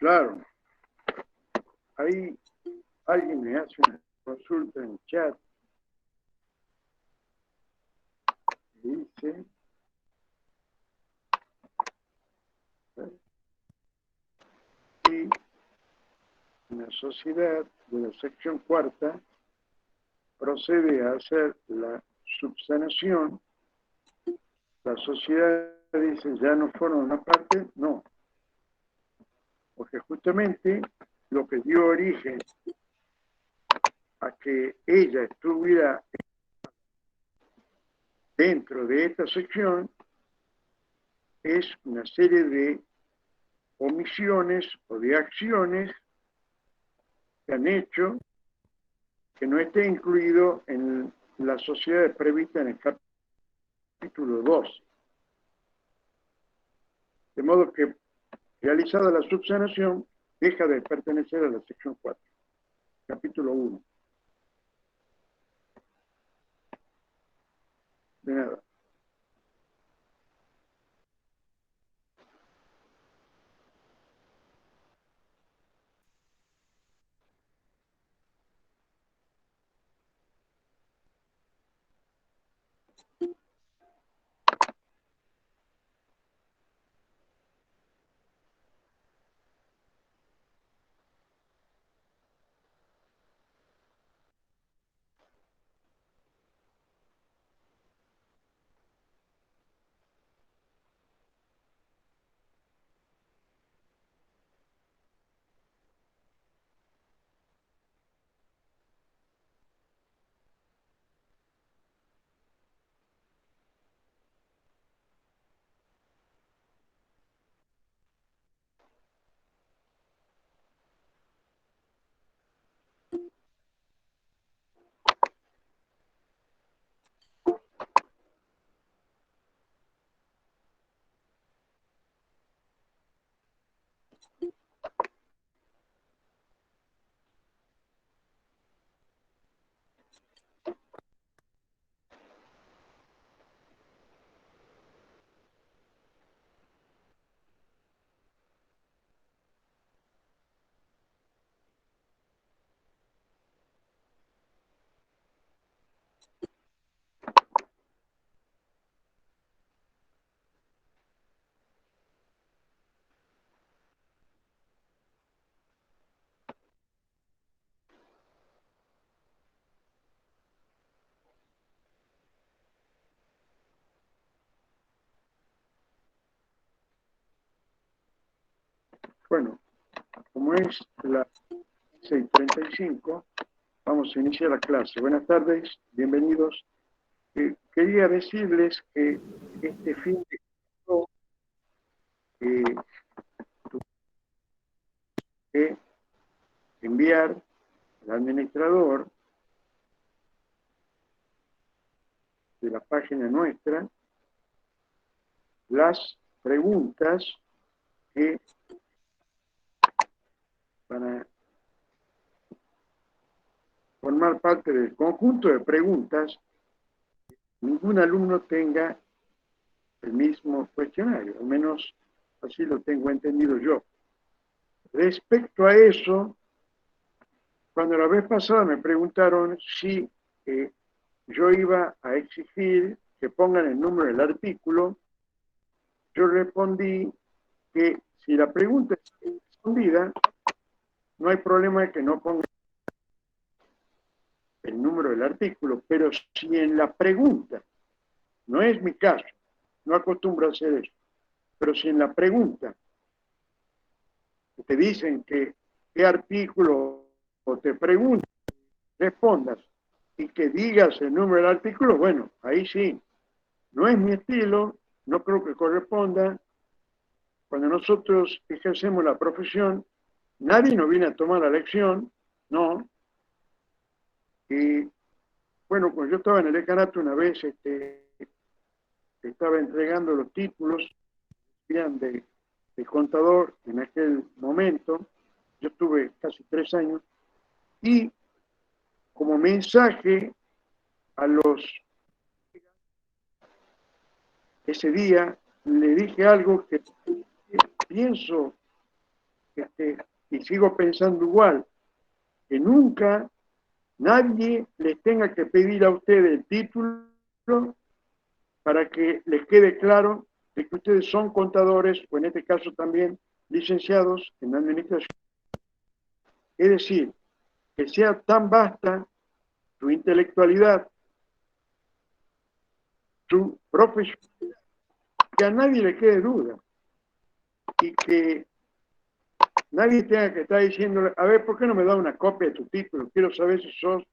Claro. Ahí alguien me hace una consulta en el chat. Dice... Y una sociedad de la sección cuarta procede a hacer la subsanación. La sociedad dice, ¿ya no forma una parte? No. Porque justamente lo que dio origen a que ella estuviera dentro de esta sección es una serie de omisiones o de acciones que han hecho que no esté incluido en las sociedades previstas en el capítulo 2. De modo que, realizada la subsanación, deja de pertenecer a la sección 4, capítulo 1. De nada. Bueno, como es la 6:35, vamos a iniciar la clase. Buenas tardes, bienvenidos. Quería decirles que este fin de semana tuve que enviar al administrador de la página nuestra las preguntas que van a formar parte del conjunto de preguntas. Ningún alumno tenga el mismo cuestionario, al menos así lo tengo entendido yo. Respecto a eso, cuando la vez pasada me preguntaron si yo iba a exigir que pongan el número del artículo, yo respondí que si la pregunta es respondida, no hay problema de que no pongan el número del artículo, pero si en la pregunta, no es mi caso, no acostumbro a hacer eso, pero si en la pregunta te dicen que qué artículo o te preguntan, respondas y que digas el número del artículo, bueno, ahí sí, no es mi estilo, no creo que corresponda. Cuando nosotros ejercemos la profesión, nadie nos viene a tomar la lección, no. Y bueno, cuando yo estaba en el decanato una vez, estaba entregando los títulos de contador en aquel momento, yo tuve casi 3 años, y como mensaje a los... Ese día le dije algo que pienso y sigo pensando igual, que nunca nadie les tenga que pedir a ustedes el título para que les quede claro de que ustedes son contadores, o en este caso también licenciados en administración. Es decir, que sea tan vasta su intelectualidad, su profesionalidad, que a nadie le quede duda y que nadie tenga que estar diciéndole, a ver, ¿por qué no me da una copia de tu título? Quiero saber si sos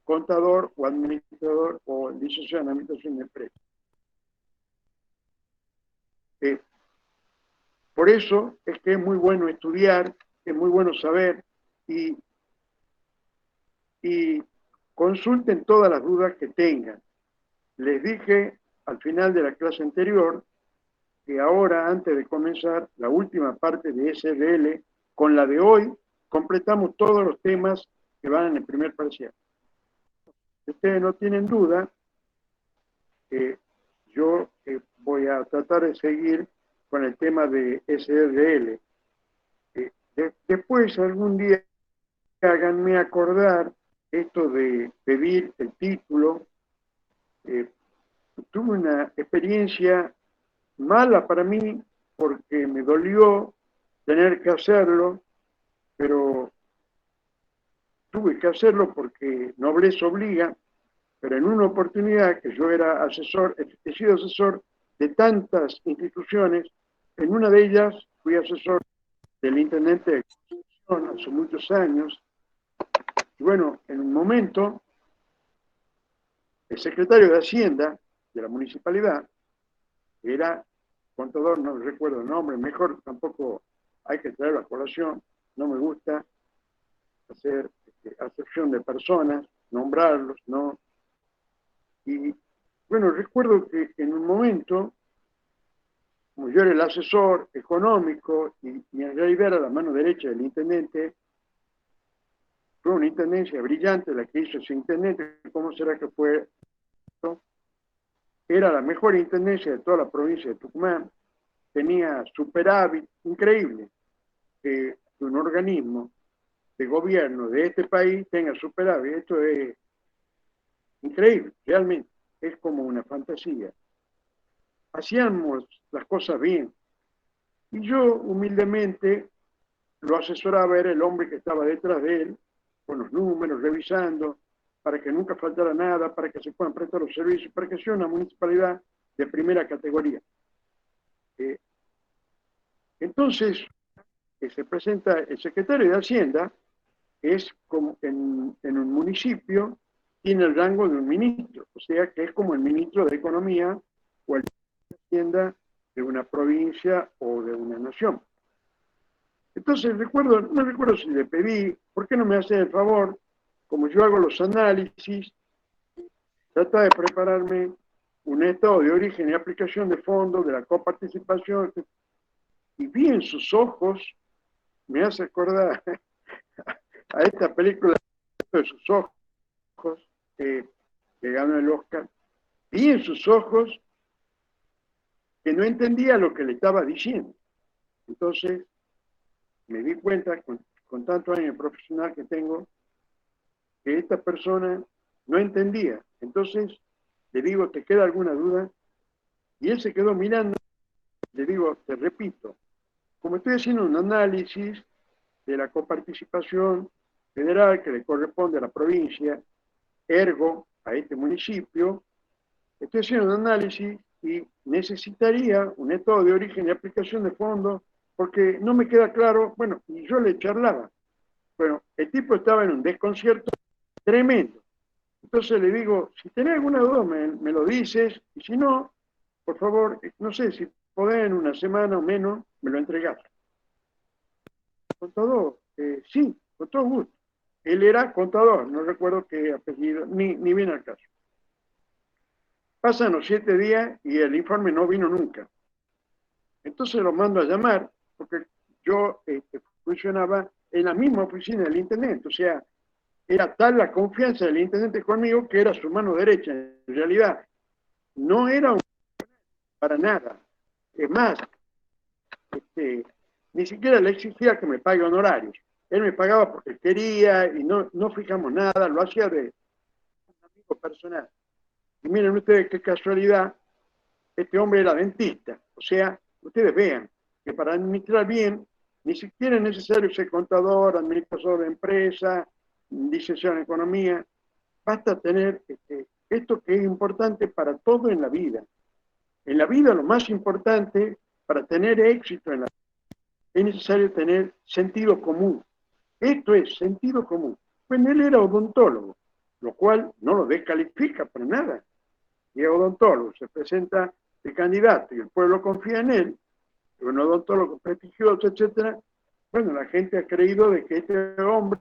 contador o administrador o licenciado en administración de empresas. Por eso es que es muy bueno estudiar, es muy bueno saber y consulten todas las dudas que tengan. Les dije al final de la clase anterior que ahora, antes de comenzar la última parte de SRL, con la de hoy, completamos todos los temas que van en el primer parcial. Si ustedes no tienen duda, yo voy a tratar de seguir con el tema de SRL. Después, algún día, háganme acordar esto de pedir el título. Tuve una experiencia mala para mí porque me dolió tener que hacerlo, pero tuve que hacerlo porque nobleza obliga, pero en una oportunidad que yo era asesor, he sido asesor de tantas instituciones, en una de ellas fui asesor del intendente de Concepción hace muchos años, y bueno, en un momento, el secretario de Hacienda de la municipalidad, que era contador, no recuerdo el nombre, mejor tampoco hay que traerlo a colación, no me gusta hacer acepción de personas, nombrarlos, ¿no? Y bueno, recuerdo que en un momento, como yo era el asesor económico y en realidad era la mano derecha del intendente, fue una intendencia brillante la que hizo ese intendente, ¿cómo será que fue? Era la mejor intendencia de toda la provincia de Tucumán, tenía superávit increíble, que un organismo de gobierno de este país tenga superávit, esto es increíble, realmente, es como una fantasía. Hacíamos las cosas bien, y yo humildemente lo asesoraba, era el hombre que estaba detrás de él, con los números, revisando, para que nunca faltara nada, para que se puedan prestar los servicios, para que sea una municipalidad de primera categoría. Entonces, se presenta el secretario de Hacienda, es como en un municipio, tiene el rango de un ministro, o sea que es como el ministro de Economía o el ministro de Hacienda de una provincia o de una nación. Entonces, no recuerdo si le pedí, ¿por qué no me hace el favor? Como yo hago los análisis, trata de prepararme un estado de origen y aplicación de fondos, de la coparticipación, y vi en sus ojos, me hace acordar a esta película de sus ojos, que ganó el Oscar, vi en sus ojos que no entendía lo que le estaba diciendo. Entonces, me di cuenta, con tantos años profesional que tengo, que esta persona no entendía. Entonces, le digo, ¿te queda alguna duda? Y él se quedó mirando, le digo, te repito, como estoy haciendo un análisis de la coparticipación federal que le corresponde a la provincia, ergo a este municipio, estoy haciendo un análisis y necesitaría un estado de origen y aplicación de fondos porque no me queda claro, bueno, y yo le charlaba. Bueno, el tipo estaba en un desconcierto tremendo. Entonces le digo, si tenés alguna duda me lo dices, y si no, por favor, no sé, si podés en una semana o menos, me lo entregás. Contador, sí, con todo gusto. Él era contador, no recuerdo qué apellido, ni viene al caso. Pasan los 7 días y el informe no vino nunca. Entonces lo mando a llamar, porque yo funcionaba en la misma oficina del intendente, o sea, era tal la confianza del intendente conmigo que era su mano derecha. En realidad, no era para nada. Es más, ni siquiera le exigía que me pague honorarios. Él me pagaba porque quería y no fijamos nada, lo hacía de un amigo personal. Y miren ustedes qué casualidad, este hombre era dentista. O sea, ustedes vean que para administrar bien, ni siquiera es necesario ser contador, administrador de empresa, licenciado en economía. Basta tener esto que es importante para todo en la vida. En la vida lo más importante para tener éxito en la vida es necesario tener sentido común. Esto es sentido común. Bueno, él era odontólogo, lo cual no lo descalifica para nada. Y es odontólogo, se presenta de candidato y el pueblo confía en él, es un odontólogo prestigioso, etcétera. Bueno, la gente ha creído de que este hombre,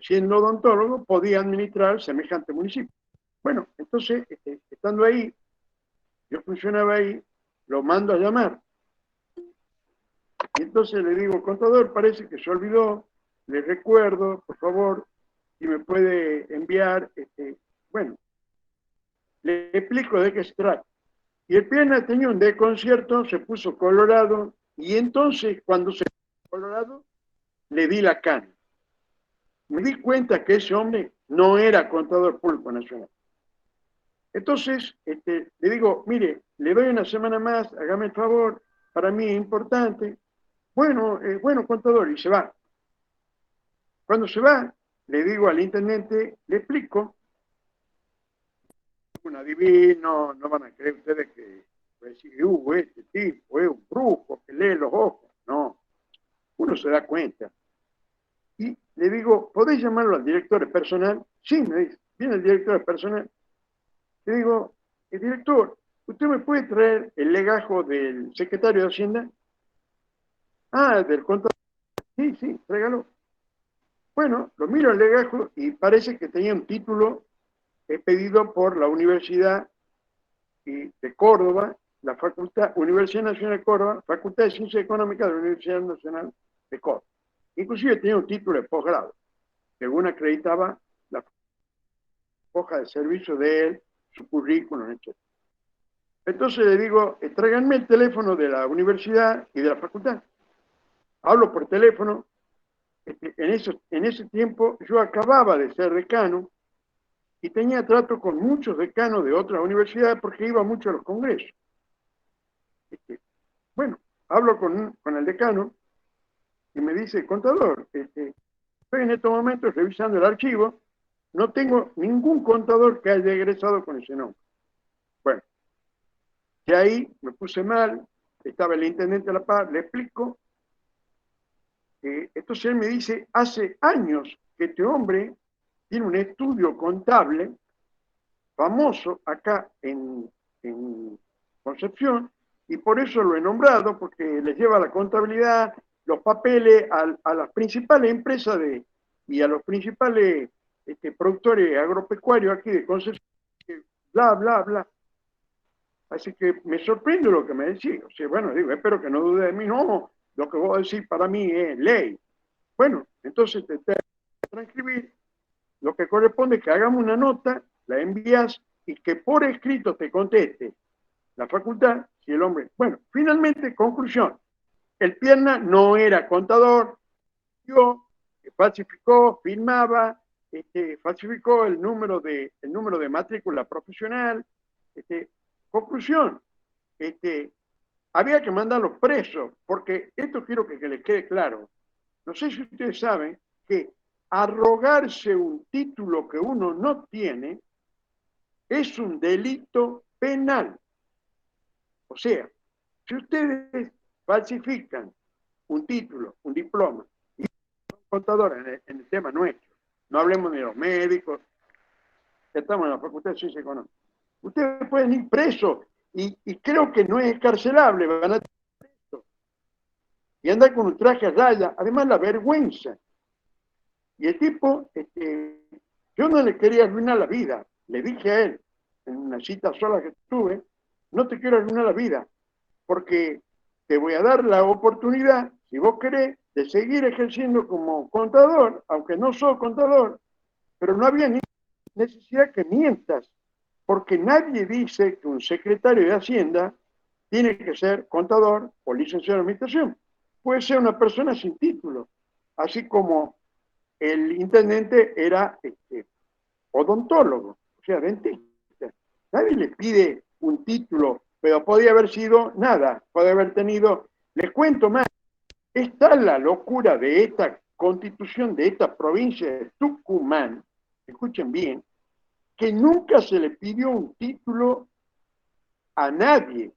siendo odontólogo, podía administrar semejante municipio. Bueno, entonces, estando ahí, yo funcionaba ahí, lo mando a llamar. Y entonces le digo, contador, parece que se olvidó, le recuerdo, por favor, si me puede enviar, bueno, le explico de qué se trata. Y el pierna tenía un desconcierto, se puso colorado, y entonces, cuando se puso colorado, le di la cana. Me di cuenta que ese hombre no era contador público nacional. Entonces, le digo, mire, le doy una semana más, hágame el favor, para mí es importante. Bueno, bueno, contador, y se va. Cuando se va, le digo al intendente, le explico, un adivino, no van a creer ustedes que decir, este tipo es un brujo que lee los ojos. No, uno se da cuenta. Y le digo, ¿podéis llamarlo al director de personal? Sí, me dice, viene el director de personal. Le digo, el director, ¿usted me puede traer el legajo del secretario de Hacienda? Ah, del contador. Sí, sí, tráigalo. Bueno, lo miro el legajo y parece que tenía un título pedido por la Universidad de Córdoba, la Universidad Nacional de Córdoba, Facultad de Ciencias Económicas de la Universidad Nacional de Córdoba. Inclusive tenía un título de posgrado, según acreditaba la hoja de servicio de él, su currículum, etc. Entonces le digo, tráiganme el teléfono de la universidad y de la facultad. Hablo por teléfono. En ese tiempo yo acababa de ser decano y tenía trato con muchos decanos de otras universidades porque iba mucho a los congresos. Bueno, hablo con el decano y me dice, contador, estoy en estos momentos revisando el archivo, no tengo ningún contador que haya egresado con ese nombre. Bueno, de ahí me puse mal, estaba el intendente de La Paz, le explico. Entonces él me dice, hace años que este hombre tiene un estudio contable famoso acá en Concepción, y por eso lo he nombrado, porque les lleva la contabilidad, los papeles a las principales empresas y a los principales productores agropecuarios aquí de Concepción, bla, bla, bla. Así que me sorprende lo que me decís. O sea, bueno, digo, espero que no dude de mí. No, lo que voy a decir para mí es ley. Bueno, entonces te transcribir. Lo que corresponde es que hagamos una nota, la envías y que por escrito te conteste la facultad si el hombre. Bueno, finalmente, conclusión. El pierna no era contador, yo falsificó, firmaba, falsificó el número de matrícula profesional. Conclusión, había que mandarlo preso, porque esto quiero que les quede claro. No sé si ustedes saben que arrogarse un título que uno no tiene es un delito penal. O sea, si ustedes falsifican un título, un diploma, y son contadores en el tema nuestro, no hablemos de los médicos, que estamos en la Facultad de Ciencias Económicas, ustedes pueden ir presos y creo que no es escarcelable, van a preso y andar con un traje a raya, además la vergüenza. Y el tipo, yo no le quería arruinar la vida, le dije a él, en una cita sola que tuve, no te quiero arruinar la vida, porque te voy a dar la oportunidad, si vos querés, de seguir ejerciendo como contador, aunque no soy contador, pero no había ni necesidad que mientas, porque nadie dice que un secretario de Hacienda tiene que ser contador o licenciado en administración. Puede ser una persona sin título, así como el intendente era odontólogo, o sea, dentista. Nadie le pide un título, pero podía haber sido nada, podía haber tenido, les cuento más, está la locura de esta constitución de esta provincia de Tucumán, escuchen bien, que nunca se le pidió un título a nadie.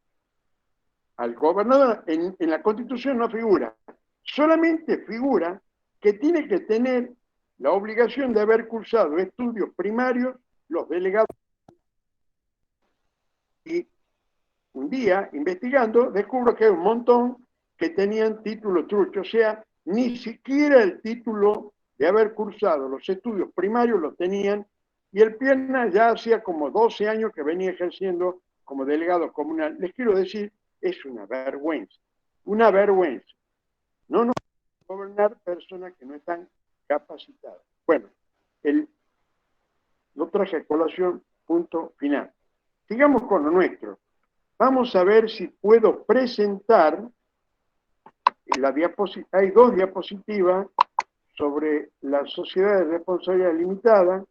Al gobernador en la constitución no figura, solamente figura que tiene que tener la obligación de haber cursado estudios primarios los delegados. Y un día, investigando, descubro que hay un montón que tenían título trucho, o sea, ni siquiera el título de haber cursado los estudios primarios lo tenían, y el Pierna ya hacía como 12 años que venía ejerciendo como delegado comunal. Les quiero decir, es una vergüenza, una vergüenza. No nos pueden gobernar personas que no están capacitadas. Bueno, lo traje a colación, punto final. Sigamos con lo nuestro. Vamos a ver si puedo presentar la diapositiva. Hay dos diapositivas sobre la sociedad de responsabilidad limitada.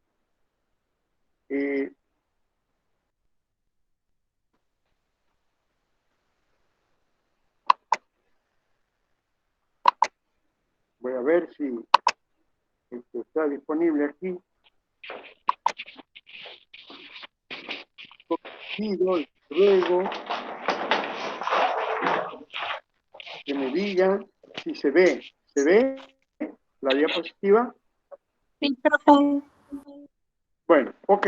Voy a ver si esto está disponible aquí. Pido, ruego que me digan si se ve. ¿Se ve la diapositiva? Sí, profe. Bueno, ok.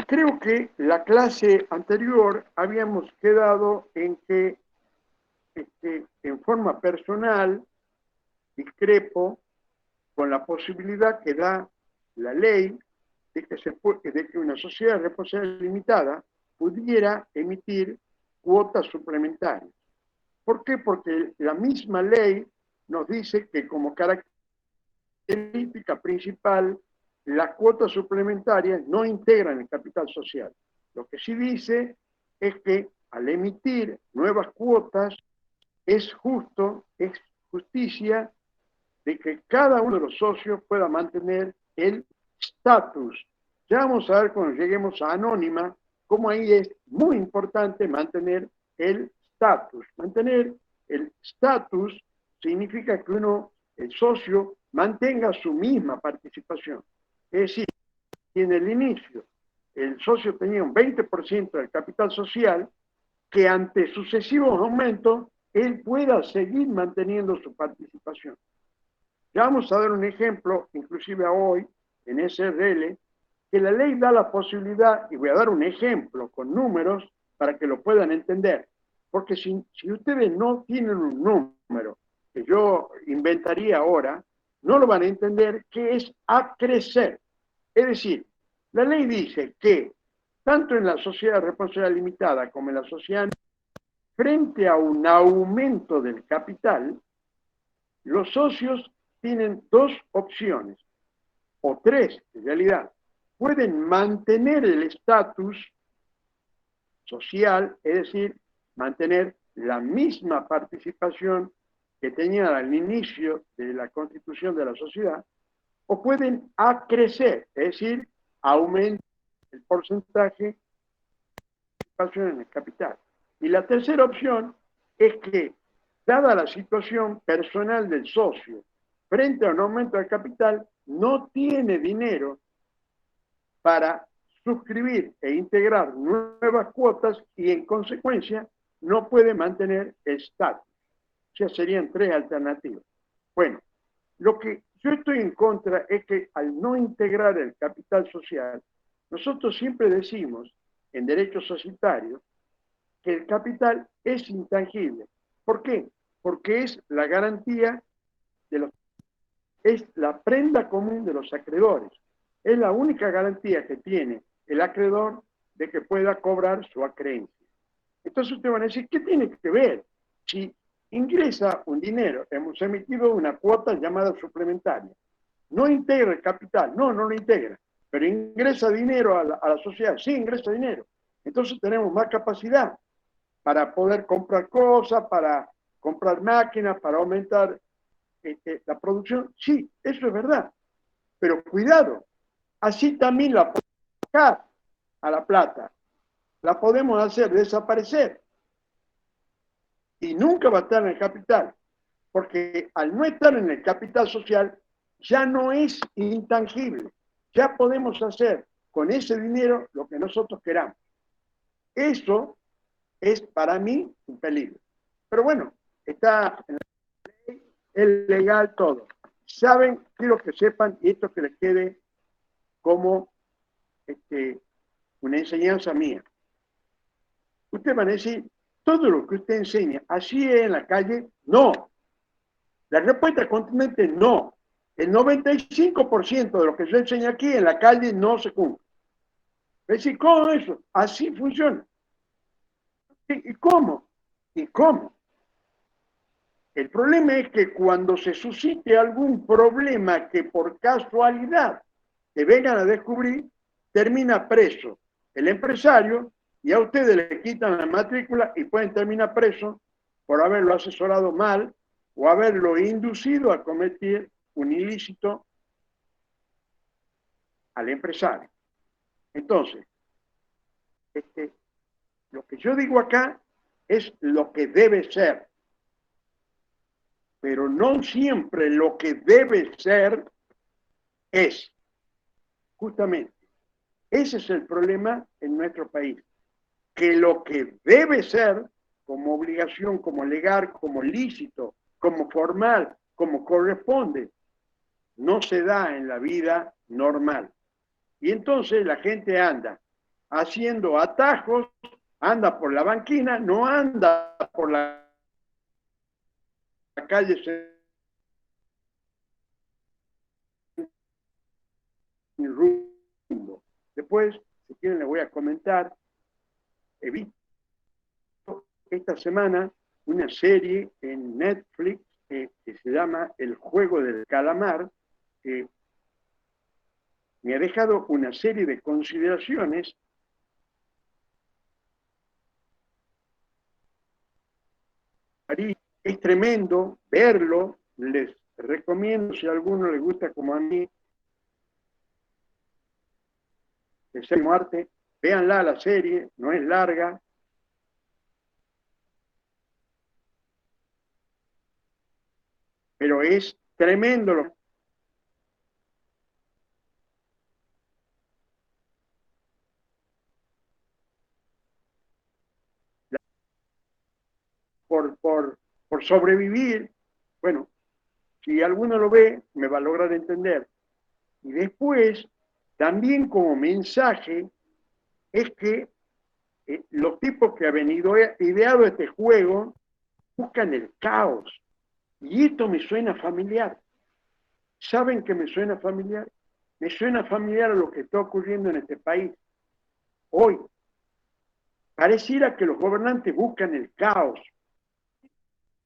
Creo que la clase anterior habíamos quedado en que en forma personal discrepo con la posibilidad que da la ley de que una sociedad de responsabilidad limitada pudiera emitir cuotas suplementarias. ¿Por qué? Porque la misma ley nos dice que como característica principal, las cuotas suplementarias no integran el capital social. Lo que sí dice es que al emitir nuevas cuotas es justo, es justicia de que cada uno de los socios pueda mantener el estatus. Ya vamos a ver cuando lleguemos a anónima, cómo ahí es muy importante mantener el estatus. Mantener el estatus significa que el socio, mantenga su misma participación. Es decir, si en el inicio el socio tenía un 20% del capital social, que ante sucesivos aumentos él pueda seguir manteniendo su participación. Ya vamos a dar un ejemplo, inclusive hoy, en SRL, que la ley da la posibilidad, y voy a dar un ejemplo con números para que lo puedan entender, porque si ustedes no tienen un número que yo inventaría ahora, no lo van a entender, que es acrecer. Es decir, la ley dice que tanto en la sociedad de responsabilidad limitada como en la sociedad, frente a un aumento del capital, los socios tienen dos opciones, o tres en realidad. Pueden mantener el estatus social, es decir, mantener la misma participación que tenían al inicio de la constitución de la sociedad, o pueden acrecer, es decir, aumentar el porcentaje de participación en el capital. Y la tercera opción es que, dada la situación personal del socio frente a un aumento del capital, no tiene dinero para suscribir e integrar nuevas cuotas y en consecuencia no puede mantener el estatus. O sea, serían tres alternativas. Bueno, lo que yo estoy en contra es que al no integrar el capital social, nosotros siempre decimos en derecho societario que el capital es intangible. ¿Por qué? Porque es la garantía es la prenda común de los acreedores. Es la única garantía que tiene el acreedor de que pueda cobrar su acreencia. Entonces ustedes van a decir, ¿qué tiene que ver? Si ingresa un dinero, hemos emitido una cuota llamada suplementaria, no integra el capital, no lo integra, pero ingresa dinero a la sociedad, sí ingresa dinero. Entonces tenemos más capacidad. para poder comprar cosas, para comprar máquinas, para aumentar la producción. Sí, eso es verdad. Pero cuidado, así también la podemos sacar a la plata. La podemos hacer desaparecer. Y nunca va a estar en el capital. Porque al no estar en el capital social, ya no es intangible. Ya podemos hacer con ese dinero lo que nosotros queramos. Eso es para mí un peligro. Pero bueno, está en la ley, es legal todo. Saben, quiero que sepan, y esto que les quede como una enseñanza mía. Ustedes van a decir, todo lo que usted enseña, así es en la calle, no. La respuesta contundente es no. El 95% de lo que yo enseño aquí en la calle no se cumple. Es decir, ¿cómo eso? Así funciona. ¿Y cómo? ¿Y cómo? El problema es que cuando se suscite algún problema que por casualidad te vengan a descubrir, termina preso el empresario y a ustedes le quitan la matrícula y pueden terminar preso por haberlo asesorado mal o haberlo inducido a cometer un ilícito al empresario. Entonces, lo que yo digo acá es lo que debe ser, pero no siempre lo que debe ser es. Justamente, ese es el problema en nuestro país, que lo que debe ser como obligación, como legal, como lícito, como formal, como corresponde, no se da en la vida normal. Y entonces la gente anda haciendo atajos, anda por la banquina, no anda por la calle sin rumbo. Después, si quieren, les voy a comentar. He visto esta semana una serie en Netflix que se llama El juego del calamar, que me ha dejado una serie de consideraciones. Es tremendo verlo, les recomiendo, si a alguno les gusta como a mí, el séptimo arte, véanla la serie, no es larga. Pero es tremendo lo por sobrevivir. Bueno, si alguno lo ve, me va a lograr entender. Y después, también como mensaje, es que los tipos que han ideado este juego buscan el caos. Y esto me suena familiar. ¿Saben que me suena familiar? Me suena familiar a lo que está ocurriendo en este país hoy. Pareciera que los gobernantes buscan el caos,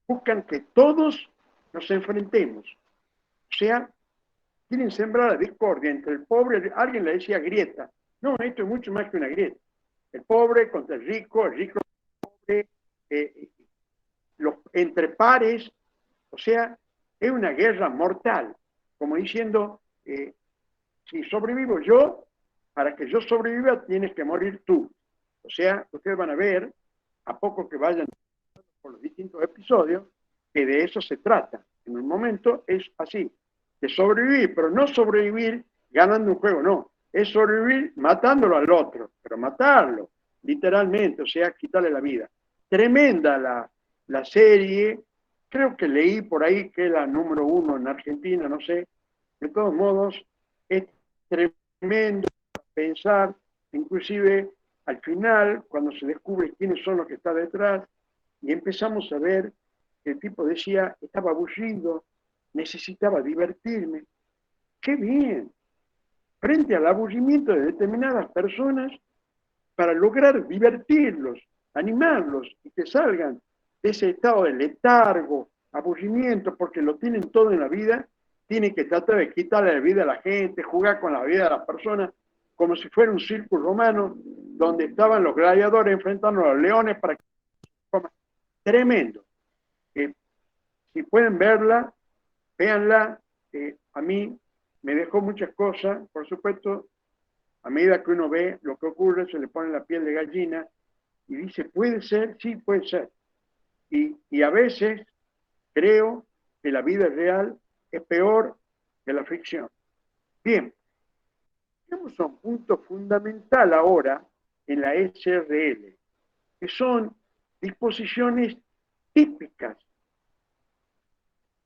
buscan que todos nos enfrentemos. O sea, quieren sembrar la discordia entre el pobre, alguien le decía grieta. No, esto es mucho más que una grieta. El pobre contra el rico contra el pobre, los entre pares. O sea, es una guerra mortal, como diciendo, si sobrevivo yo, para que yo sobreviva tienes que morir tú. O sea, ustedes van a ver, a poco que vayan por los distintos episodios, que de eso se trata. En un momento es así, de sobrevivir, pero no sobrevivir ganando un juego, no. Es sobrevivir matándolo al otro, pero matarlo, literalmente, o sea, quitarle la vida. Tremenda la serie, creo que leí por ahí que es la número 1 en Argentina, no sé. De todos modos, es tremendo pensar, inclusive al final, cuando se descubre quiénes son los que están detrás, y empezamos a ver que el tipo decía, estaba aburrido, necesitaba divertirme. ¡Qué bien! Frente al aburrimiento de determinadas personas, para lograr divertirlos, animarlos y que salgan de ese estado de letargo, aburrimiento, porque lo tienen todo en la vida, tienen que tratar de quitarle la vida a la gente, jugar con la vida de las personas, como si fuera un circo romano, donde estaban los gladiadores enfrentando a los leones para que tremendo. Si pueden verla, véanla. A mí me dejó muchas cosas, por supuesto, a medida que uno ve lo que ocurre, se le pone la piel de gallina y dice, ¿puede ser? Sí, puede ser. Y a veces creo que la vida real es peor que la ficción. Bien, tenemos un punto fundamental ahora en la SRL, que son disposiciones típicas,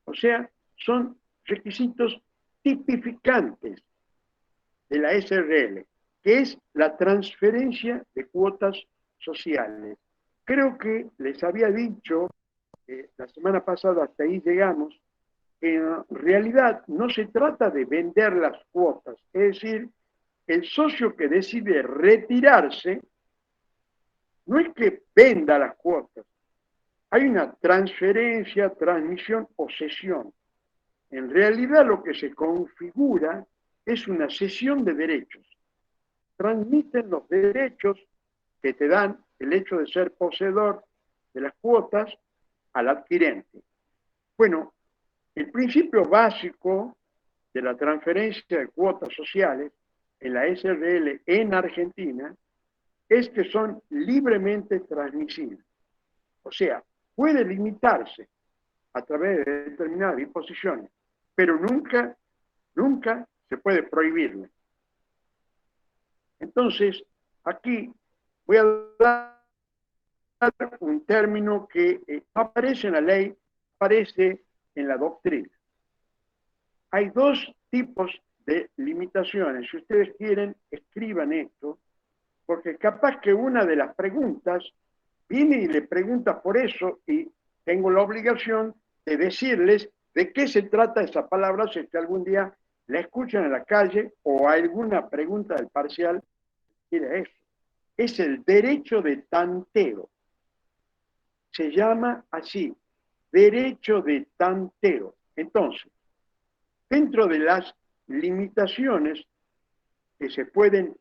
o sea, son requisitos tipificantes de la SRL, que es la transferencia de cuotas sociales. Creo que les había dicho la semana pasada, hasta ahí llegamos, en realidad no se trata de vender las cuotas, es decir, el socio que decide retirarse no es que venda las cuotas, hay una transferencia, transmisión o cesión. En realidad lo que se configura es una cesión de derechos. Transmiten los derechos que te dan el hecho de ser poseedor de las cuotas al adquirente. Bueno, el principio básico de la transferencia de cuotas sociales en la SRL en Argentina es que son libremente transmisibles. O sea, puede limitarse a través de determinadas disposiciones, pero nunca se puede prohibirle. Entonces, aquí voy a dar un término que no aparece en la ley, aparece en la doctrina. Hay dos tipos de limitaciones. Si ustedes quieren, escriban esto, porque capaz que una de las preguntas viene y le pregunta por eso y tengo la obligación de decirles de qué se trata esa palabra si es que algún día la escuchan en la calle o alguna pregunta del parcial. Mira eso. Es el derecho de tanteo. Se llama así, derecho de tanteo. Entonces, dentro de las limitaciones que se pueden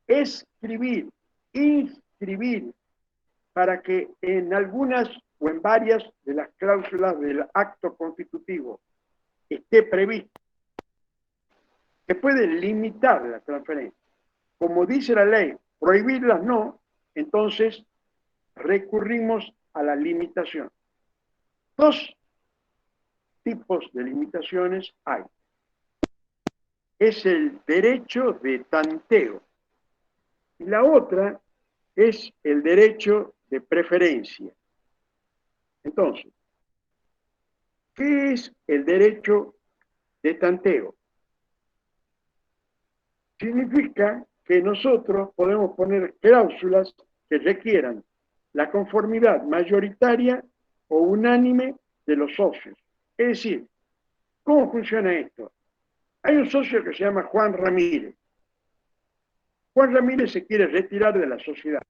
escribir, inscribir, para que en algunas o en varias de las cláusulas del acto constitutivo esté previsto, se puede limitar la transferencia. Como dice la ley, prohibirlas no, entonces recurrimos a la limitación. Dos tipos de limitaciones hay. Es el derecho de tanteo y la otra es el derecho de preferencia. Entonces, ¿qué es el derecho de tanteo? Significa que nosotros podemos poner cláusulas que requieran la conformidad mayoritaria o unánime de los socios. Es decir, ¿cómo funciona esto? Hay un socio que se llama Juan Ramírez. Juan Ramírez se quiere retirar de la sociedad.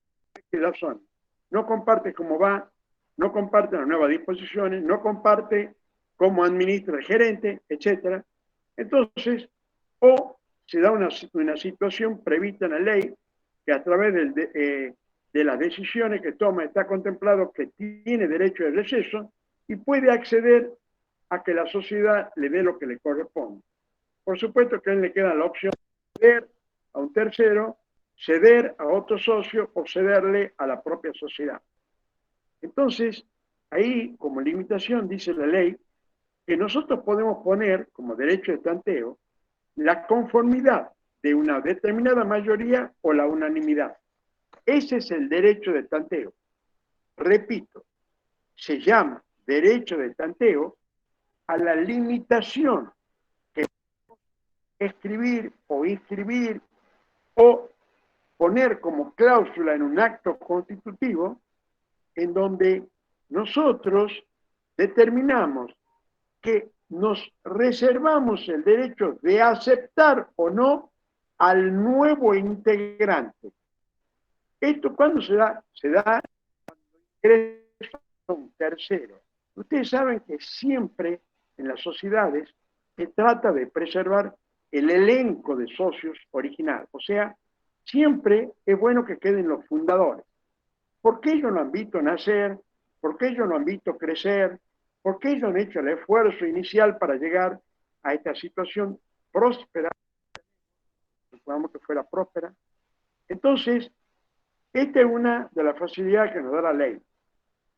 ¿Qué razón? No comparte cómo va, no comparte las nuevas disposiciones, no comparte cómo administra el gerente, etc. Entonces, o se da una situación prevista en la ley que a través de las decisiones que toma está contemplado que tiene derecho de receso y puede acceder a que la sociedad le dé lo que le corresponde. Por supuesto que a él le queda la opción de ceder a un tercero, ceder a otro socio o cederle a la propia sociedad. Entonces, ahí como limitación dice la ley que nosotros podemos poner como derecho de tanteo la conformidad de una determinada mayoría o la unanimidad. Ese es el derecho de tanteo. Repito, se llama derecho de tanteo a la limitación que escribir o inscribir o poner como cláusula en un acto constitutivo en donde nosotros determinamos que nos reservamos el derecho de aceptar o no al nuevo integrante. ¿Esto cuándo se da? Se da cuando ingresa un tercero. Ustedes saben que siempre en las sociedades se trata de preservar el elenco de socios original. O sea, siempre es bueno que queden los fundadores. ¿Por qué yo lo han visto nacer? porque ellos lo han visto crecer, porque ellos han hecho el esfuerzo inicial para llegar a esta situación próspera, supongamos que fuera próspera. Entonces, esta es una de las facilidades que nos da la ley,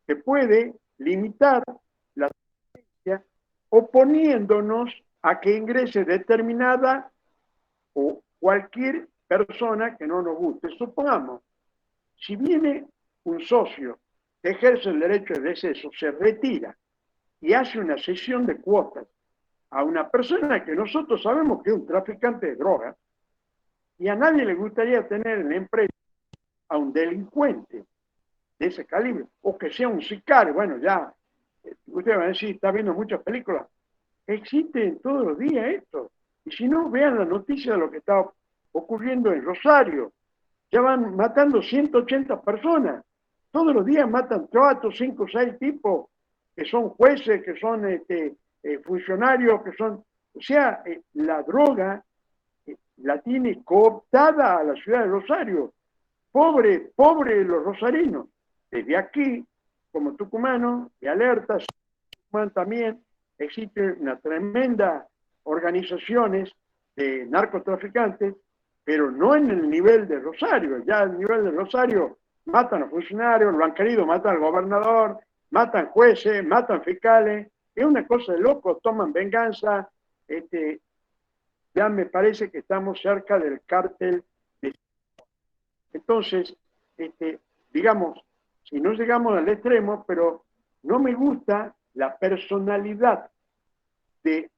que puede limitar la ciencia oponiéndonos a que ingrese determinada o cualquier persona que no nos guste. Supongamos, si viene un socio que ejerce el derecho de deceso, se retira y hace una cesión de cuotas a una persona que nosotros sabemos que es un traficante de drogas, y a nadie le gustaría tener en la empresa a un delincuente de ese calibre, o que sea un sicario. Bueno, ya, ustedes van a decir, está viendo muchas películas, existe todos los días esto, y si no, vean la noticia de lo que está ocurriendo en Rosario, ya van matando 180 personas, todos los días matan 4, 5, 6 tipos, que son jueces, que son funcionarios, que son, o sea, la droga la tiene cooptada a la ciudad de Rosario. Pobre, pobre los rosarinos. Desde aquí, como tucumano, de alerta, Tucumán también existen una tremenda organizaciones de narcotraficantes, pero no en el nivel de Rosario. Ya el nivel de Rosario matan a funcionarios, lo han querido, matan al gobernador, matan jueces, matan fiscales. Es una cosa de locos, toman venganza. Ya me parece que estamos cerca del cártel. Entonces, digamos, si no llegamos al extremo, pero no me gusta la personalidad de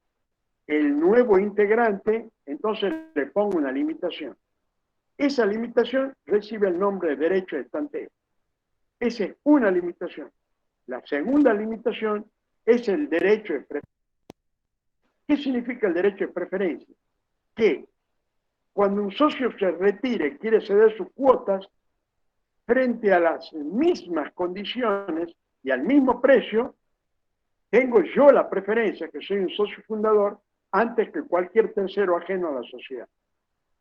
el nuevo integrante, entonces le pongo una limitación. Esa limitación recibe el nombre de derecho de tanteo. Esa es una limitación. La segunda limitación es el derecho de preferencia. ¿Qué significa el derecho de preferencia? Que cuando un socio se retire y quiere ceder sus cuotas, frente a las mismas condiciones y al mismo precio, tengo yo la preferencia, que soy un socio fundador, antes que cualquier tercero ajeno a la sociedad.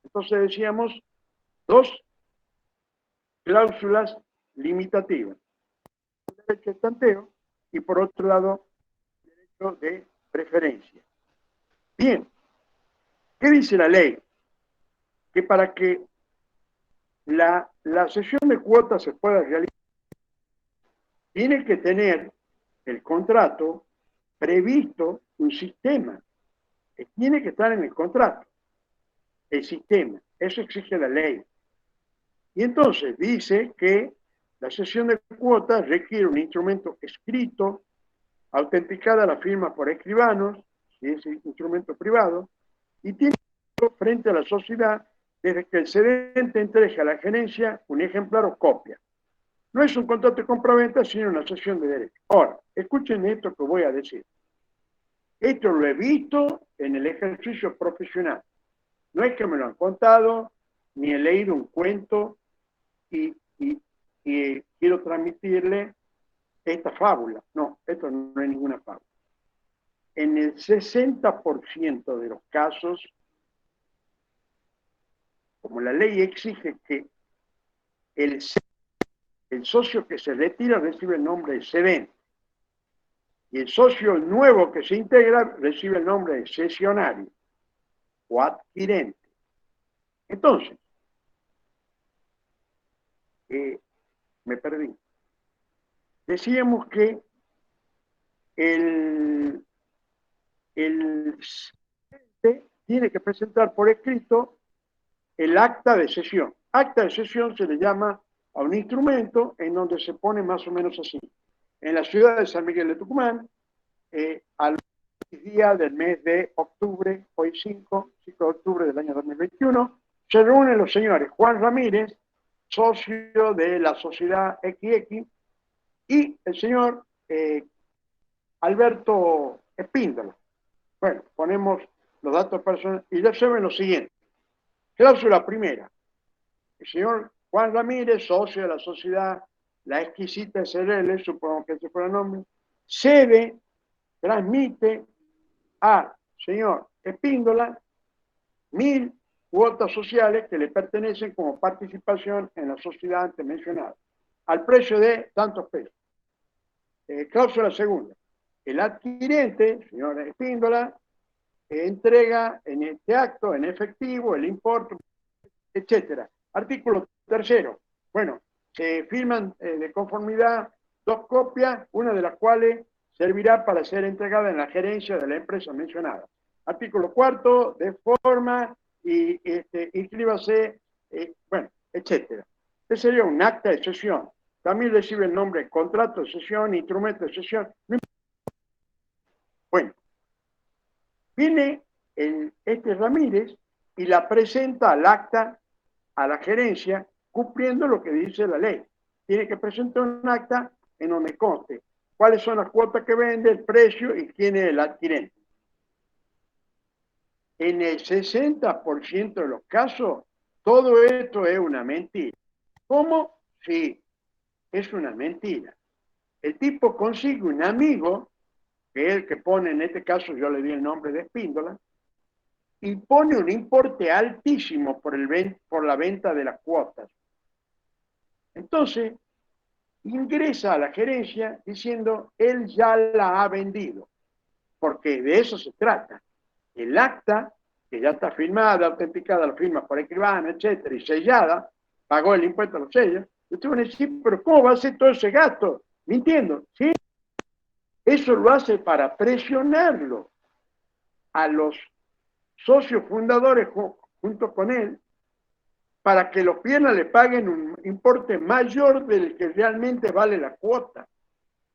Entonces decíamos dos cláusulas limitativas. Derecho de tanteo y por otro lado, derecho de preferencia. Bien, ¿qué dice la ley? Que para que la cesión de cuotas se pueda realizar, tiene que tener el contrato previsto un sistema, que tiene que estar en el contrato, el sistema, eso exige la ley. Y entonces dice que la cesión de cuotas requiere un instrumento escrito, autenticada la firma por escribanos, si es un instrumento privado, y tiene frente a la sociedad desde que el cedente entregue a la gerencia un ejemplar o copia. No es un contrato de compraventa, sino una cesión de derecho. Ahora, escuchen esto que voy a decir. Esto lo he visto en el ejercicio profesional. No es que me lo han contado, ni he leído un cuento y quiero transmitirle esta fábula. No, esto no es ninguna fábula. En el 60% de los casos, como la ley exige que el socio que se retira recibe el nombre de cedente y el socio nuevo que se integra recibe el nombre de cesionario o adquirente. Entonces, me perdí. Decíamos que el tiene que presentar por escrito el acta de cesión. Acta de cesión se le llama a un instrumento en donde se pone más o menos así. En la ciudad de San Miguel de Tucumán, al día del mes de octubre, hoy 5 de octubre del año 2021, se reúnen los señores Juan Ramírez, socio de la sociedad XX, y el señor Alberto Espíndola. Bueno, ponemos los datos personales y ya saben lo siguiente. Cláusula primera. El señor Juan Ramírez, socio de la sociedad La Exquisita SRL, supongo que ese fuera el nombre, cede, transmite al señor Espíndola 1.000 cuotas sociales que le pertenecen como participación en la sociedad antes mencionada, al precio de tantos pesos. Cláusula segunda. El adquirente, señora Espíndola, entrega en este acto, en efectivo, el importe, etcétera. Artículo tercero. Bueno, se firman de conformidad 2 copias, una de las cuales servirá para ser entregada en la gerencia de la empresa mencionada. Artículo cuarto, de forma y inscríbase, bueno, etcétera. Este sería un acta de cesión. También recibe el nombre contrato de cesión, instrumento de cesión. Bueno, viene este Ramírez y la presenta al acta a la gerencia cumpliendo lo que dice la ley. Tiene que presentar un acta en donde conste cuáles son las cuotas que vende, el precio y quién es el adquirente. En el 60% de los casos, todo esto es una mentira. ¿Cómo? Sí, es una mentira. El tipo consigue un amigo, que es el que pone, en este caso yo le di el nombre de Espíndola, y pone un importe altísimo por la venta de las cuotas. Entonces, ingresa a la gerencia diciendo, él ya la ha vendido, porque de eso se trata. El acta, que ya está firmada, autenticada, la firma por escribano, etcétera, y sellada, pagó el impuesto a los sellos, usted va a decir, pero ¿cómo va a hacer todo ese gasto? Mintiendo, ¿sí? Eso lo hace para presionarlo a los socios fundadores junto con él, para que los piernas le paguen un importe mayor del que realmente vale la cuota.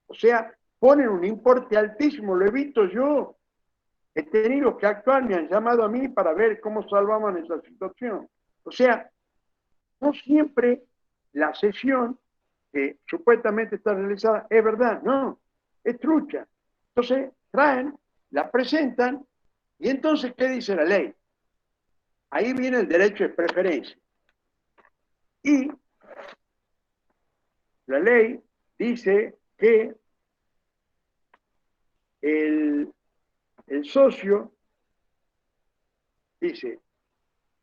O sea, ponen un importe altísimo, lo he visto yo. He tenido que actuar, me han llamado a mí para ver cómo salvaban esa situación. O sea, no siempre la sesión que supuestamente está realizada es verdad, no, es trucha. Entonces, traen, la presentan, y entonces, ¿qué dice la ley? Ahí viene el derecho de preferencia. Y la ley dice que el socio dice,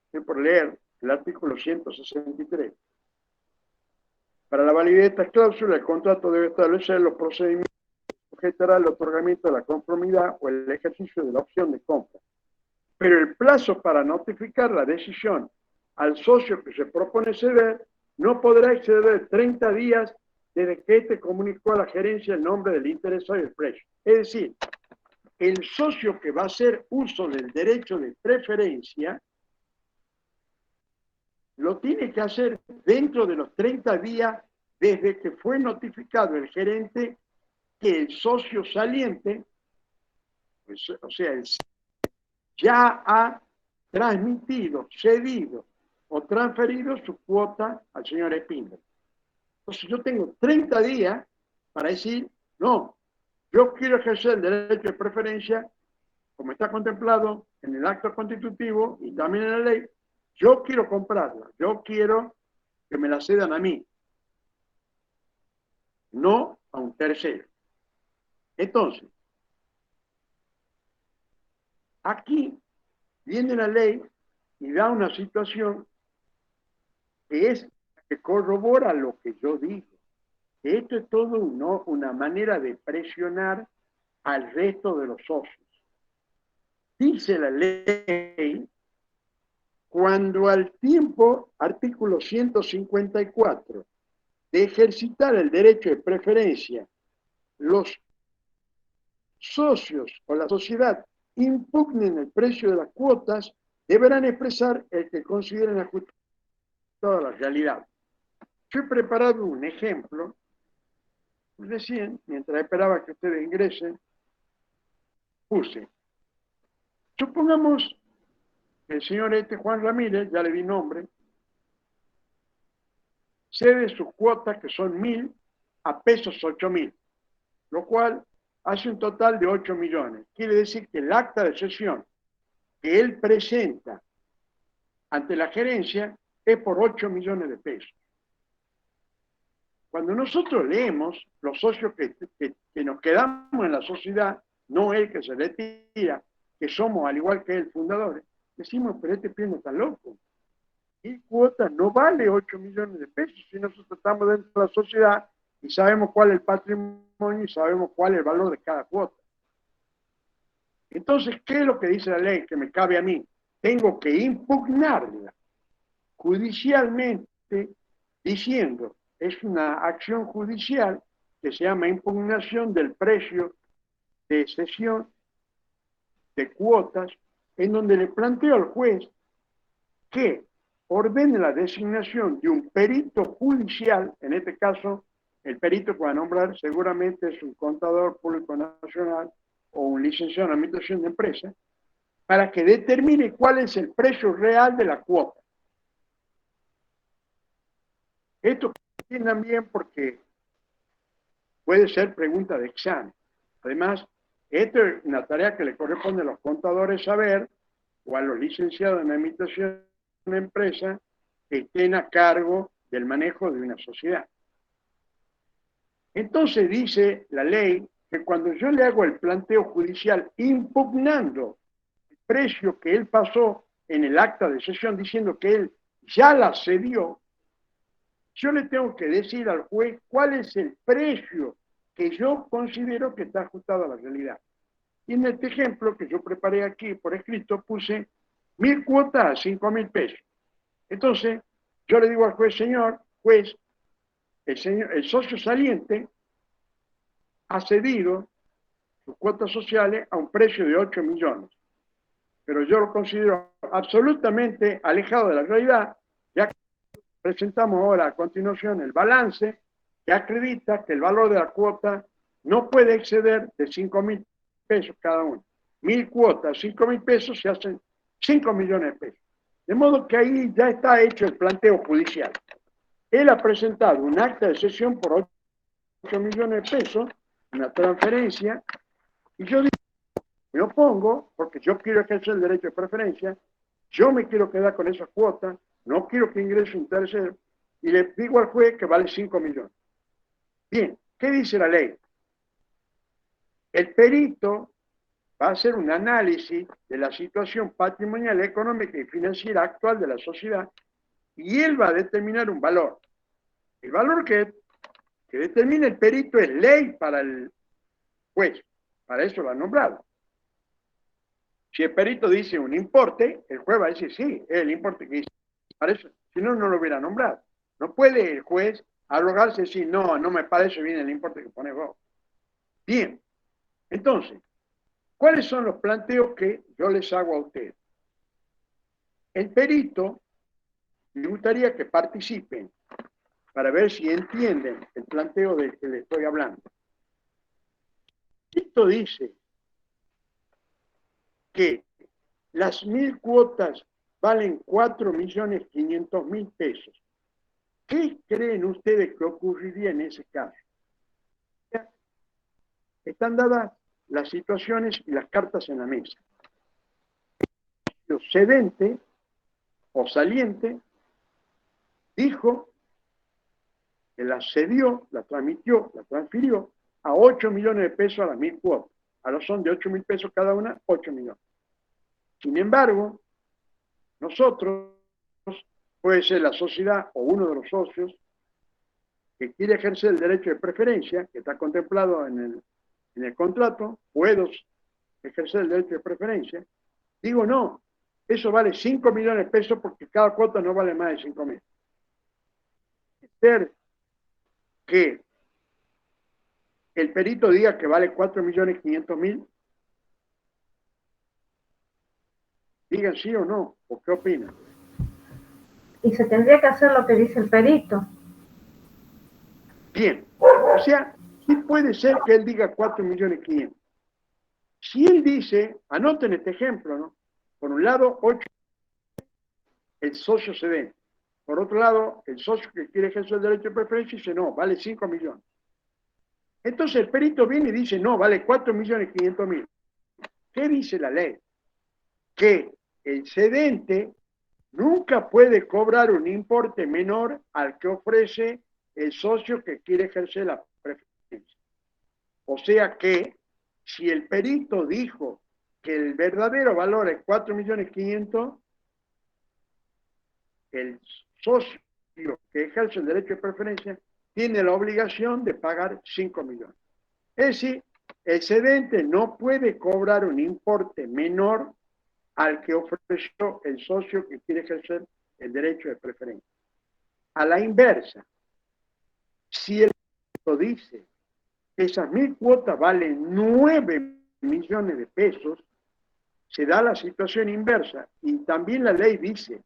estoy por leer el artículo 163. Para la validez de esta cláusula, el contrato debe establecer los procedimientos que sujetará el otorgamiento de la conformidad o el ejercicio de la opción de compra. Pero el plazo para notificar la decisión al socio que se propone ceder no podrá exceder 30 días desde que éste comunicó a la gerencia el nombre del interesado y el precio. Es decir, el socio que va a hacer uso del derecho de preferencia lo tiene que hacer dentro de los 30 días desde que fue notificado el gerente que el socio saliente, pues, o sea, ya ha transmitido, cedido o transferido su cuota al señor Espíndola. Entonces yo tengo 30 días para decir, no, yo quiero ejercer el derecho de preferencia como está contemplado en el acto constitutivo y también en la ley. Yo quiero comprarla, yo quiero que me la cedan a mí, no a un tercero. Entonces, aquí viene la ley y da una situación que corrobora lo que yo digo. Esto es todo una manera de presionar al resto de los socios. Dice la ley, cuando al tiempo, artículo 154, de ejercitar el derecho de preferencia, los socios o la sociedad impugnen el precio de las cuotas, deberán expresar el que consideren ajustado a la realidad. Yo he preparado un ejemplo recién, mientras esperaba que ustedes ingresen, puse, supongamos que el señor Juan Ramírez, ya le di nombre, cede sus cuotas, que son 1.000, a pesos 8.000, lo cual hace un total de 8 millones. Quiere decir que el acta de cesión que él presenta ante la gerencia es por 8 millones de pesos. Cuando nosotros leemos, los socios que nos quedamos en la sociedad, no el que se retira, que somos al igual que el fundador, decimos, pero este pie no está loco. Y cuota no vale 8 millones de pesos si nosotros estamos dentro de la sociedad y sabemos cuál es el patrimonio y sabemos cuál es el valor de cada cuota. Entonces, ¿qué es lo que dice la ley que me cabe a mí? Tengo que impugnarla judicialmente diciendo, es una acción judicial que se llama impugnación del precio de cesión de cuotas, en donde le planteo al juez que ordene la designación de un perito judicial, en este caso, el perito que va a nombrar seguramente es un contador público nacional o un licenciado en administración de empresas, para que determine cuál es el precio real de la cuota. Esto entiendan bien porque puede ser pregunta de examen. Además, esto es una tarea que le corresponde a los contadores saber o a los licenciados en administración de empresa que estén a cargo del manejo de una sociedad. Entonces dice la ley que cuando yo le hago el planteo judicial impugnando el precio que él pasó en el acta de cesión diciendo que él ya la cedió, yo le tengo que decir al juez cuál es el precio que yo considero que está ajustado a la realidad. Y en este ejemplo que yo preparé aquí por escrito puse 1.000 cuotas a 5.000 pesos. Entonces, yo le digo al juez, señor, juez, el socio saliente ha cedido sus cuotas sociales a un precio de 8 millones. Pero yo lo considero absolutamente alejado de la realidad, ya que presentamos ahora a continuación el balance que acredita que el valor de la cuota no puede exceder de 5.000 pesos cada uno. 1.000 cuotas, 5.000 pesos, se hacen 5 millones de pesos. De modo que ahí ya está hecho el planteo judicial. Él ha presentado un acta de cesión por 8 millones de pesos, una transferencia, y yo digo, me opongo porque yo quiero ejercer el derecho de preferencia, yo me quiero quedar con esa cuota, no quiero que ingrese un tercero, y le digo al juez que vale 5 millones. Bien, ¿qué dice la ley? El perito va a hacer un análisis de la situación patrimonial, económica y financiera actual de la sociedad y él va a determinar un valor. El valor que determina el perito es ley para el juez, para eso lo ha nombrado. Si el perito dice un importe, el juez va a decir sí, es el importe que dice. Para eso, si no, no lo hubiera nombrado. No puede el juez arrogarse y decir, no, no me parece bien el importe que pones vos. Bien, entonces, ¿cuáles son los planteos que yo les hago a ustedes? El perito, me gustaría que participen para ver si entienden el planteo del que les estoy hablando. Esto dice que las 1.000 cuotas valen 4.500.000 pesos. ¿Qué creen ustedes que ocurriría en ese caso? Están dadas las situaciones y las cartas en la mesa. El cedente o saliente dijo que la cedió, la transmitió, la transfirió a 8 millones de pesos a las 1.000 cuotas. Ahora son de 8.000 pesos cada una, 8 millones. Sin embargo, nosotros, puede ser la sociedad o uno de los socios, que quiere ejercer el derecho de preferencia, que está contemplado en el contrato, puedo ejercer el derecho de preferencia, digo no, eso vale 5 millones de pesos porque cada cuota no vale más de 5.000. Ser que el perito diga que vale 4.500.000, digan sí o no, o qué opinan. Y se tendría que hacer lo que dice el perito. Bien, o sea, sí puede ser que él diga 4.500.000. Si él dice, anoten este ejemplo, ¿no? Por un lado, 8, el socio cedente. Por otro lado, el socio que quiere ejercer el derecho de preferencia dice, no, vale 5 millones. Entonces el perito viene y dice, no, vale 4.500.000. ¿Qué dice la ley? Que el cedente nunca puede cobrar un importe menor al que ofrece el socio que quiere ejercer la preferencia. O sea que si el perito dijo que el verdadero valor es 4.500.000, el socio que ejerce el derecho de preferencia tiene la obligación de pagar 5 millones. Es decir, el cedente no puede cobrar un importe menor al que ofreció el socio que quiere ejercer el derecho de preferencia. A la inversa, si el dice que esas 1.000 cuotas valen 9 millones de pesos, se da la situación inversa. Y también la ley dice,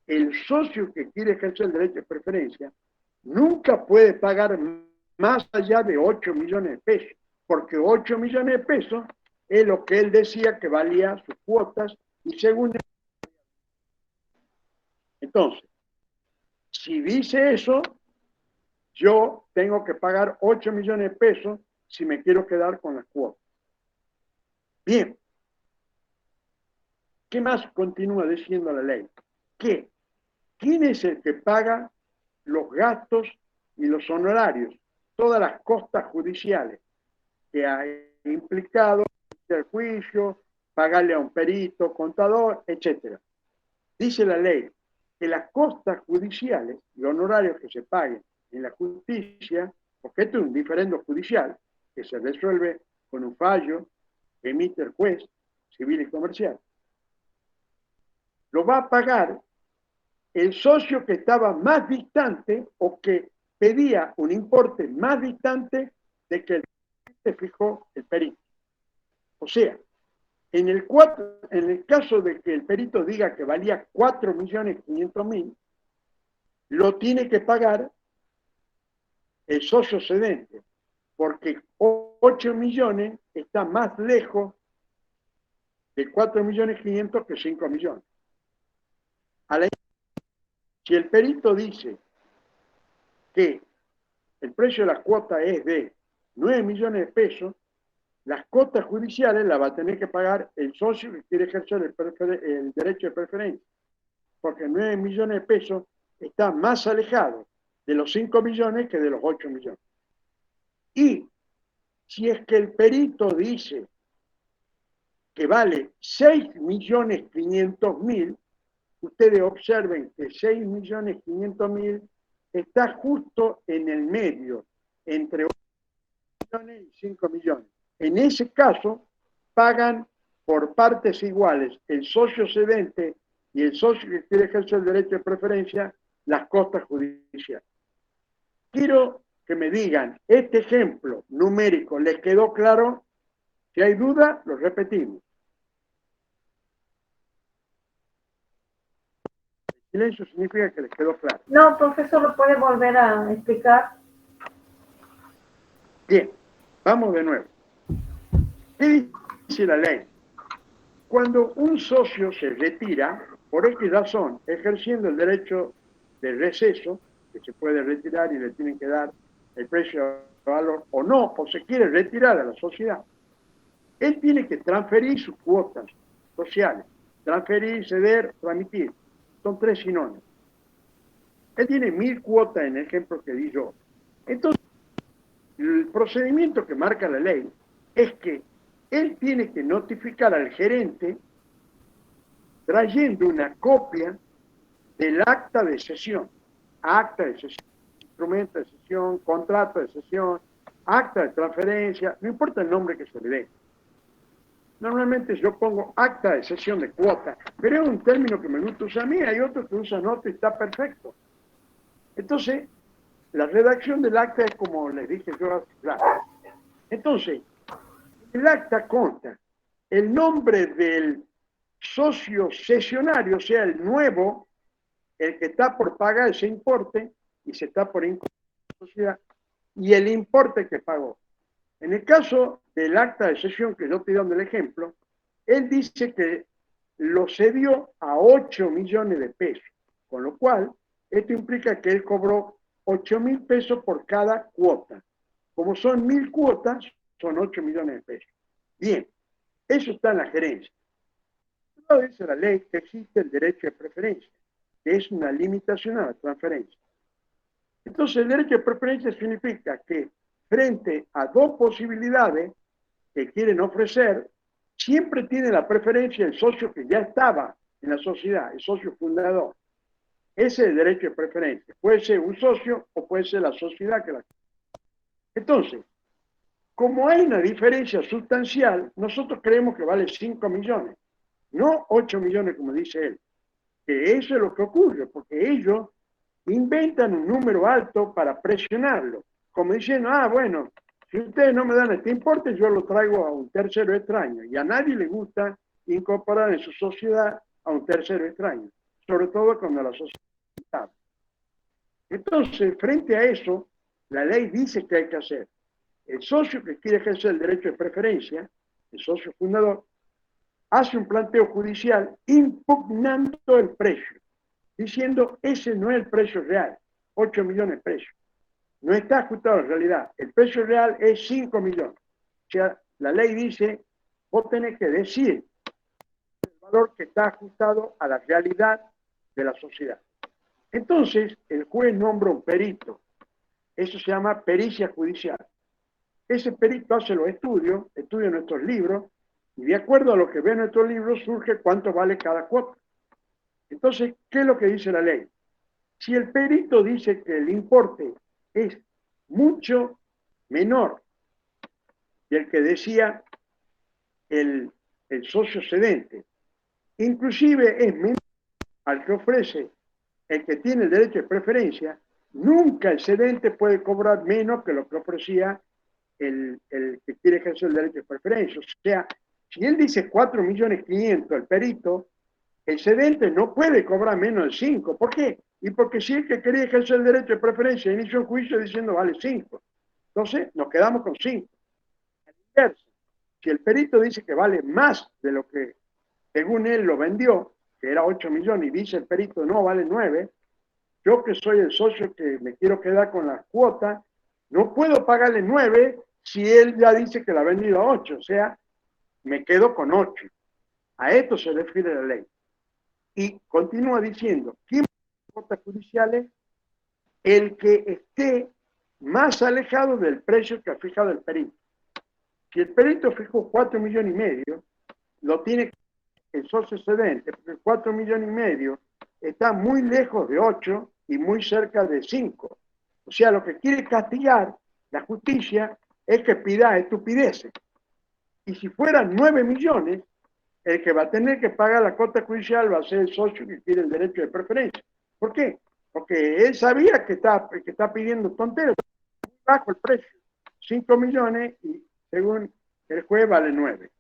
el socio que quiere ejercer el derecho de preferencia nunca puede pagar más allá de 8 millones de pesos, porque 8 millones de pesos es lo que él decía que valía sus cuotas, y según él. Entonces, si dice eso, yo tengo que pagar 8 millones de pesos si me quiero quedar con las cuotas. Bien. ¿Qué más continúa diciendo la ley? Que ¿quién es el que paga los gastos y los honorarios? Todas las costas judiciales que ha implicado el juicio, pagarle a un perito, contador, etc. Dice la ley que las costas judiciales y honorarios que se paguen en la justicia, porque esto es un diferendo judicial que se resuelve con un fallo que emite el juez civil y comercial, lo va a pagar el socio que estaba más distante o que pedía un importe más distante de que el fijó el perito. O sea, en el caso de que el perito diga que valía 4.500.000, lo tiene que pagar el socio cedente, porque 8 millones está más lejos de 4.500.000 que 5 millones. Si el perito dice que el precio de la cuota es de 9 millones de pesos, las cuotas judiciales las va a tener que pagar el socio que quiere ejercer el derecho de preferencia, porque 9 millones de pesos está más alejado de los 5 millones que de los 8 millones. Y si es que el perito dice que vale 6.500.000, ustedes observen que 6.500.000 está justo en el medio, entre 8 millones y 5 millones. En ese caso, pagan por partes iguales el socio cedente y el socio que quiere ejercer el derecho de preferencia las costas judiciales. Quiero que me digan, ¿este ejemplo numérico les quedó claro? Si hay duda, lo repetimos. Silencio significa que les quedó claro. No, profesor, ¿lo puede volver a explicar? Bien, vamos de nuevo. ¿Qué dice la ley? Cuando un socio se retira, por X razón, ejerciendo el derecho de receso, que se puede retirar y le tienen que dar el precio de valor o no, o se quiere retirar a la sociedad, él tiene que transferir sus cuotas sociales. Transferir, ceder, transmitir. Son 3 sinónimos. Él tiene 1.000 cuotas en el ejemplo que di yo. Entonces, el procedimiento que marca la ley es que él tiene que notificar al gerente trayendo una copia del acta de cesión, instrumento de cesión, contrato de cesión, acta de transferencia, no importa el nombre que se le dé. Normalmente yo pongo acta de cesión de cuota, pero es un término que me gusta usar a mí, hay otros que usan otro y está perfecto. Entonces, la redacción del acta es como les dije yo, claro. Entonces, el acta consta el nombre del socio cesionario, o sea, el nuevo, el que está por pagar ese importe y se está por incluir en la sociedad, y el importe que pagó. En el caso del acta de cesión que yo estoy dando el ejemplo, él dice que lo cedió a 8 millones de pesos, con lo cual esto implica que él cobró 8.000 pesos por cada cuota. Como son 1.000 cuotas, son 8 millones de pesos. Bien, eso está en la gerencia. No dice la ley que existe el derecho de preferencia, que es una limitación a la transferencia. Entonces, el derecho de preferencia significa que frente a dos posibilidades que quieren ofrecer, siempre tiene la preferencia el socio que ya estaba en la sociedad, el socio fundador. Ese es el derecho de preferencia. Puede ser un socio o puede ser la sociedad que la... Entonces, como hay una diferencia sustancial, nosotros creemos que vale 5 millones, no 8 millones como dice él. Que eso es lo que ocurre, porque ellos inventan un número alto para presionarlo, como diciendo, bueno, si ustedes no me dan este importe, yo lo traigo a un tercero extraño, y a nadie le gusta incorporar en su sociedad a un tercero extraño, sobre todo cuando la sociedad está. Entonces, frente a eso, la ley dice que hay que hacer. El socio que quiere ejercer el derecho de preferencia, el socio fundador, hace un planteo judicial impugnando el precio, diciendo ese no es el precio real, 8 millones de pesos. No está ajustado a la realidad. El precio real es 5 millones. O sea, la ley dice, vos tenés que decir el valor que está ajustado a la realidad de la sociedad. Entonces, el juez nombra un perito. Eso se llama pericia judicial. Ese perito hace los estudia nuestros libros, y de acuerdo a lo que ve en nuestros libros surge cuánto vale cada cuota. Entonces, ¿qué es lo que dice la ley? Si el perito dice que el importe es mucho menor del que decía el socio cedente, inclusive es menor al que ofrece el que tiene el derecho de preferencia, nunca el cedente puede cobrar menos que lo que ofrecía el que quiere ejercer el derecho de preferencia. O sea, si él dice 4.500.000 el perito, el cedente no puede cobrar menos de 5. ¿Por qué? Y porque si el que quería ejercer el derecho de preferencia inició un juicio diciendo vale 5. Entonces nos quedamos con 5. Si el perito dice que vale más de lo que según él lo vendió, que era 8 millones, y dice el perito no, vale 9, yo que soy el socio que me quiero quedar con las cuotas, no puedo pagarle 9 si él ya dice que la ha vendido a 8, o sea, me quedo con 8. A esto se refiere la ley. Y continúa diciendo, ¿quién paga cuotas judiciales? El que esté más alejado del precio que ha fijado el perito. Si el perito fijó 4,5 millones, lo tiene el socio cedente, porque 4,5 millones está muy lejos de 8 y muy cerca de 5. O sea, lo que quiere castigar la justicia es que pida estupideces. Y si fueran 9 millones, el que va a tener que pagar la cuota judicial va a ser el socio que quiere el derecho de preferencia. ¿Por qué? Porque él sabía que está pidiendo tonteras, muy bajo el precio, 5 millones y según el juez vale 9.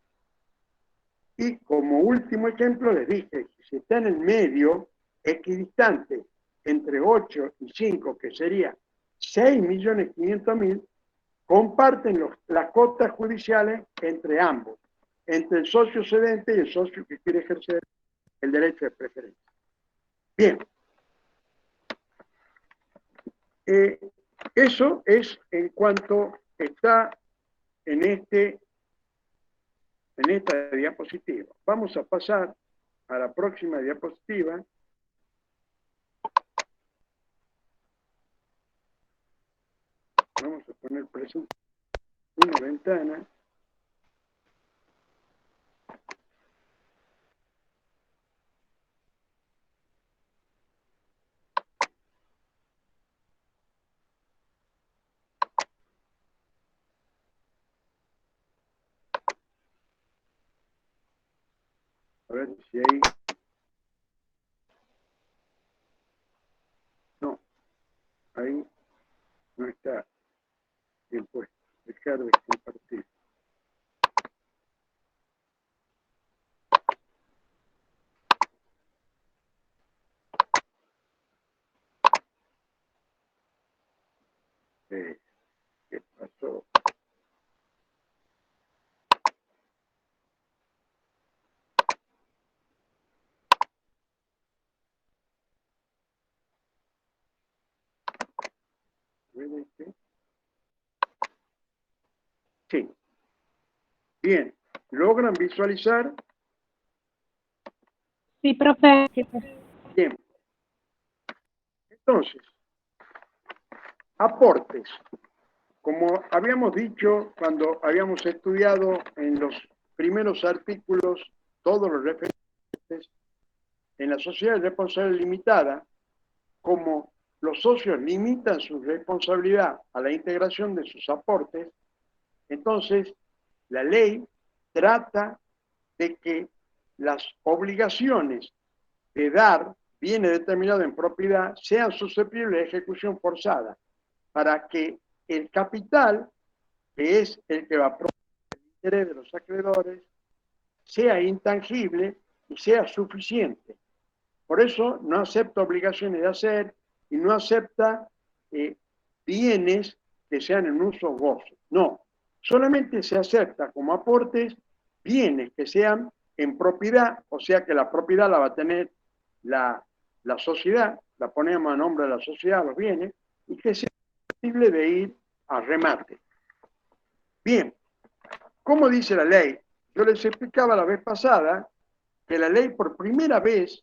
Y como último ejemplo les dije, si está en el medio, equidistante entre 8 y 5, que sería 6.500.000, comparten las cotas judiciales entre ambos, entre el socio cedente y el socio que quiere ejercer el derecho de preferencia. Bien. Eso es en cuanto está en esta diapositiva. Vamos a pasar a la próxima diapositiva. Vamos a poner presente una ventana. A ver si ahí... No, ahí no está bien puesto. Dejar de compartir. ¿Qué pasó? Sí. Bien. ¿Logran visualizar? Sí, profe. Bien. Entonces, aportes. Como habíamos dicho cuando habíamos estudiado en los primeros artículos todos los referentes, en la sociedad responsable limitada, como los socios limitan su responsabilidad a la integración de sus aportes, entonces la ley trata de que las obligaciones de dar bienes determinados en propiedad sean susceptibles de ejecución forzada, para que el capital, que es el que va a proveer el interés de los acreedores, sea intangible y sea suficiente. Por eso no acepta obligaciones de hacer y no acepta bienes que sean en uso gozo. No, solamente se acepta como aportes bienes que sean en propiedad, o sea que la propiedad la va a tener la sociedad, la ponemos a nombre de la sociedad, los bienes, y que sea posible de ir a remate. Bien, ¿cómo dice la ley? Yo les explicaba la vez pasada que la ley por primera vez,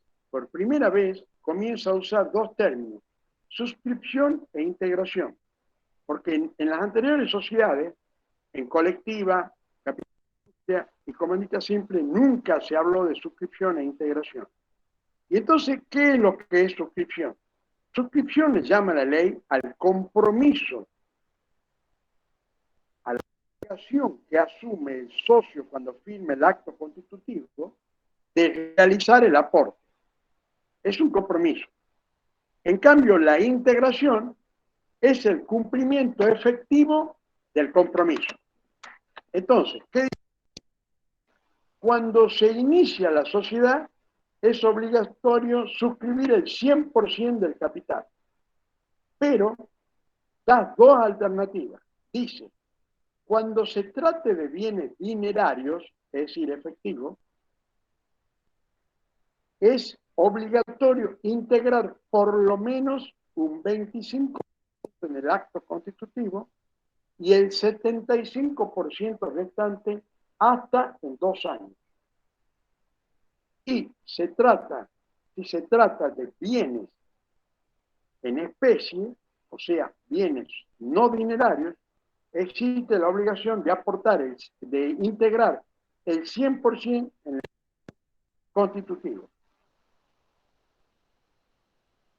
comienza a usar dos términos, suscripción e integración. Porque en las anteriores sociedades, en colectiva, capitalista y comandita simple, nunca se habló de suscripción e integración. Y entonces, ¿qué es lo que es suscripción? Suscripción le llama la ley al compromiso, a la obligación que asume el socio cuando firme el acto constitutivo de realizar el aporte. Es un compromiso. En cambio, la integración es el cumplimiento efectivo del compromiso. Entonces, ¿qué dice? Cuando se inicia la sociedad, es obligatorio suscribir el 100% del capital. Pero da dos alternativas. Dice, cuando se trate de bienes dinerarios, es decir, efectivos, es obligatorio integrar por lo menos un 25% en el acto constitutivo y el 75% restante hasta en 2 años. Y si se trata de bienes en especie, o sea, bienes no dinerarios, existe la obligación de aportar, de integrar el 100% en el constitutivo.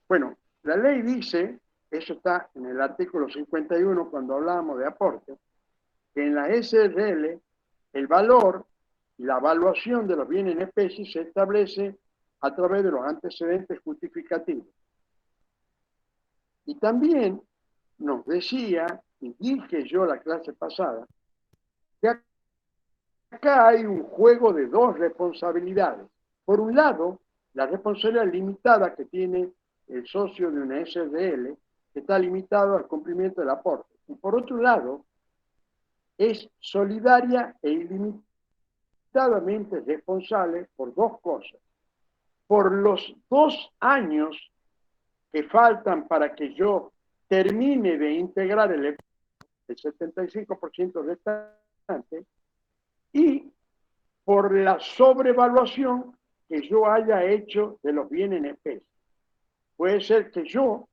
Bueno, la ley dice, eso está en el artículo 51 cuando hablábamos de aporte, que en la SRL el valor y la evaluación de los bienes en especie se establece a través de los antecedentes justificativos. Y también nos decía, y dije yo la clase pasada, que acá hay un juego de dos responsabilidades. Por un lado, la responsabilidad limitada que tiene el socio de una SRL, que está limitado al cumplimiento del aporte. Y por otro lado, es solidaria e ilimitadamente responsable por dos cosas. Por los 2 años que faltan para que yo termine de integrar el 75% restante y por la sobrevaluación que yo haya hecho de los bienes en especie. Puede ser que yo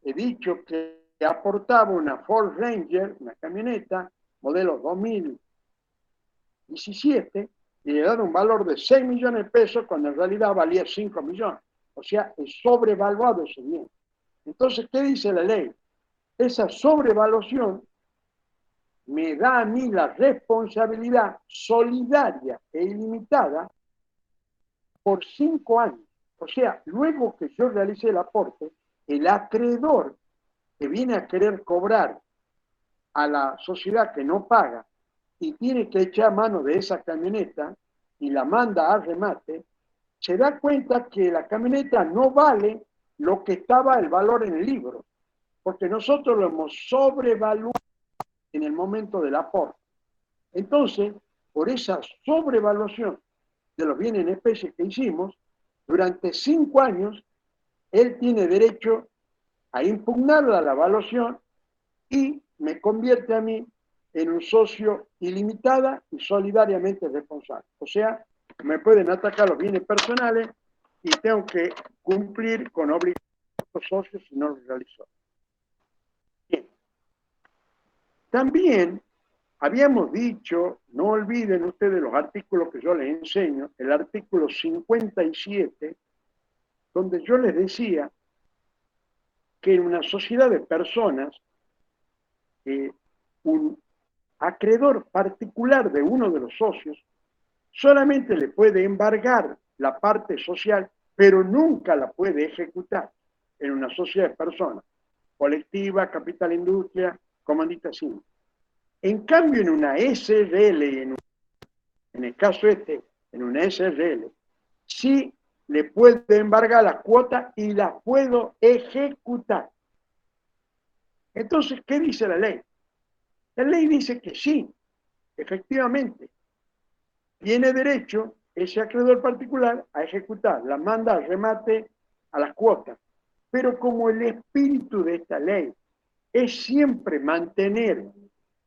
he dicho que aportaba una Ford Ranger, una camioneta, modelo 2017, y le he dado un valor de 6 millones de pesos cuando en realidad valía 5 millones. O sea, es sobrevaluado ese bien. Entonces, ¿qué dice la ley? Esa sobrevaluación me da a mí la responsabilidad solidaria e ilimitada por 5 años. O sea, luego que yo realice el aporte, el acreedor que viene a querer cobrar a la sociedad que no paga y tiene que echar mano de esa camioneta y la manda a remate, se da cuenta que la camioneta no vale lo que estaba el valor en el libro, porque nosotros lo hemos sobrevaluado en el momento del aporte. Entonces, por esa sobrevaluación de los bienes en especie que hicimos, durante 5 años, él tiene derecho a impugnar la evaluación y me convierte a mí en un socio ilimitada y solidariamente responsable. O sea, me pueden atacar los bienes personales y tengo que cumplir con obligaciones de los socios si no lo realizo. Bien. También habíamos dicho, no olviden ustedes los artículos que yo les enseño, el artículo 57, donde yo les decía que en una sociedad de personas, un acreedor particular de uno de los socios solamente le puede embargar la parte social, pero nunca la puede ejecutar en una sociedad de personas, colectiva, capital industria, comandita simple. En cambio, en una SRL, en el caso este, en una SRL, sí le puedo embargar la cuota y la puedo ejecutar. Entonces, ¿qué dice la ley? La ley dice que sí, efectivamente, tiene derecho ese acreedor particular a ejecutar la manda al remate a las cuotas. Pero como el espíritu de esta ley es siempre mantener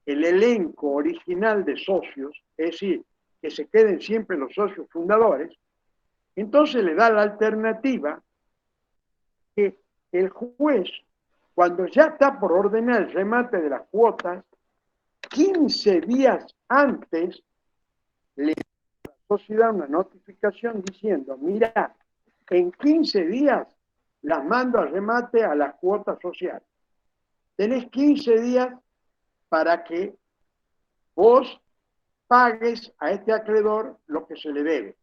el elenco original de socios, es decir, que se queden siempre los socios fundadores, entonces le da la alternativa que el juez, cuando ya está por ordenar el remate de las cuotas, 15 días antes le da a la sociedad una notificación diciendo, mira, en 15 días las mando a remate a las cuotas sociales. Tenés 15 días para que vos pagues a este acreedor lo que se le debe.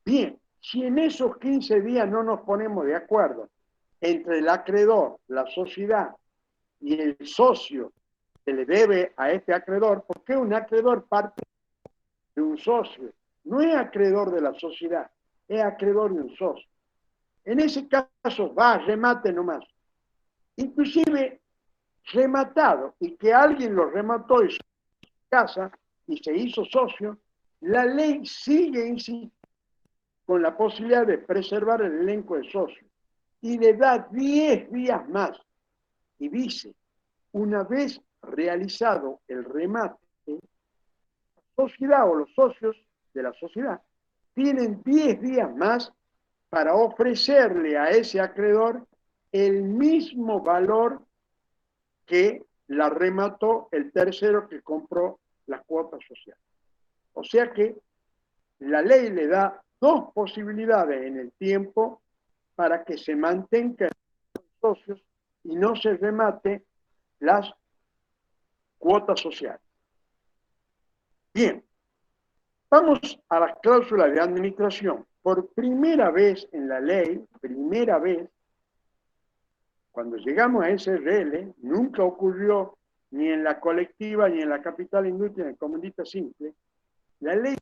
Bien, si en esos 15 días no nos ponemos de acuerdo entre el acreedor, la sociedad y el socio que le debe a este acreedor, porque un acreedor parte de un socio, no es acreedor de la sociedad, es acreedor de un socio. En ese caso va a remate nomás. Inclusive rematado y que alguien lo remató en su casa y se hizo socio, la ley sigue insistiendo con la posibilidad de preservar el elenco de socios y le da 10 días más y dice, una vez realizado el remate, la sociedad o los socios de la sociedad tienen 10 días más para ofrecerle a ese acreedor el mismo valor que la remató el tercero que compró las cuotas sociales. O sea que la ley le da dos posibilidades en el tiempo para que se mantengan los socios y no se remate las cuotas sociales. Bien, vamos a las cláusulas de administración. Por primera vez en la ley, primera vez, cuando llegamos a SRL, nunca ocurrió ni en la colectiva, ni en la capital industria, ni en comandita simple, la ley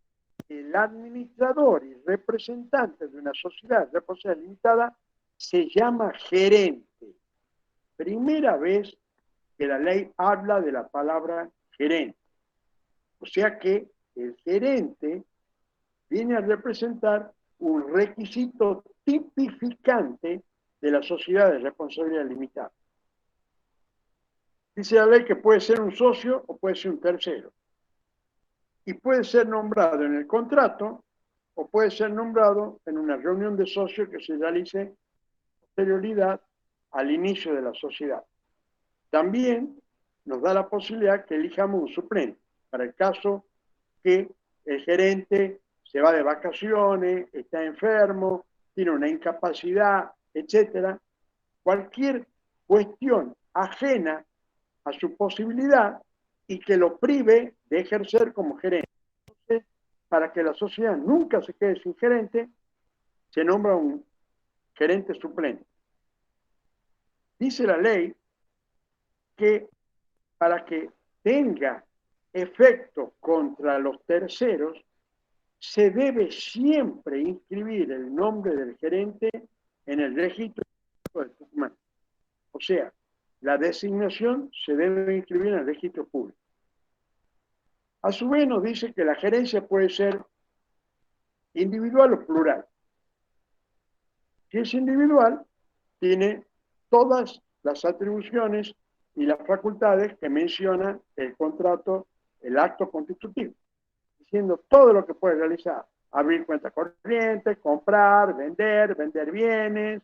del administrador y representante de una sociedad de responsabilidad limitada se llama gerente. Primera vez que la ley habla de la palabra gerente. O sea que el gerente viene a representar un requisito tipificante de la sociedad de responsabilidad limitada. Dice la ley que puede ser un socio o puede ser un tercero. Y puede ser nombrado en el contrato o puede ser nombrado en una reunión de socios que se realice con posterioridad al inicio de la sociedad. También nos da la posibilidad que elijamos un suplente para el caso que el gerente se va de vacaciones, está enfermo, tiene una incapacidad, etc. Cualquier cuestión ajena a su posibilidad y que lo prive de ejercer como gerente. Entonces, para que la sociedad nunca se quede sin gerente, se nombra un gerente suplente. Dice la ley que para que tenga efecto contra los terceros, se debe siempre inscribir el nombre del gerente en el registro de Tucumán. O sea, la designación se debe inscribir en el registro público. A su vez nos dice que la gerencia puede ser individual o plural. Si es individual, tiene todas las atribuciones y las facultades que menciona el contrato, el acto constitutivo, diciendo todo lo que puede realizar: abrir cuenta corriente, comprar, vender bienes,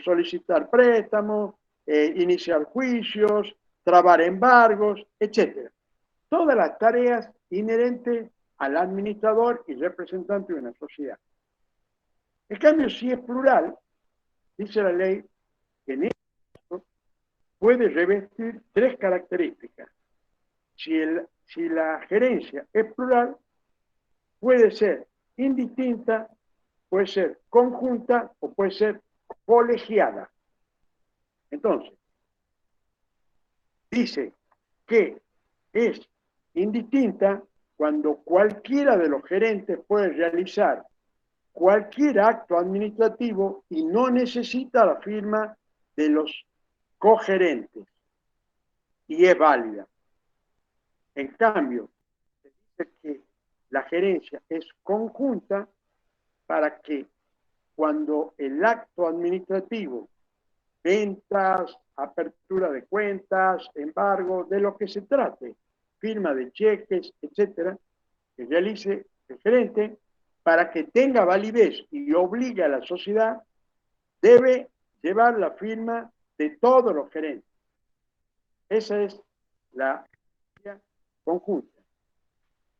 solicitar préstamos, iniciar juicios, trabar embargos, etc. Todas las tareas inherentes al administrador y representante de una sociedad. En cambio, si es plural, dice la ley que en este caso puede revestir tres características. Si la gerencia es plural, puede ser indistinta, puede ser conjunta o puede ser colegiada. Entonces, dice que es indistinta cuando cualquiera de los gerentes puede realizar cualquier acto administrativo y no necesita la firma de los cogerentes y es válida. En cambio, se dice que la gerencia es conjunta para que cuando el acto administrativo, ventas, apertura de cuentas, embargo, de lo que se trate, firma de cheques, etcétera, que realice el gerente, para que tenga validez y obligue a la sociedad, debe llevar la firma de todos los gerentes. Esa es la conjunta.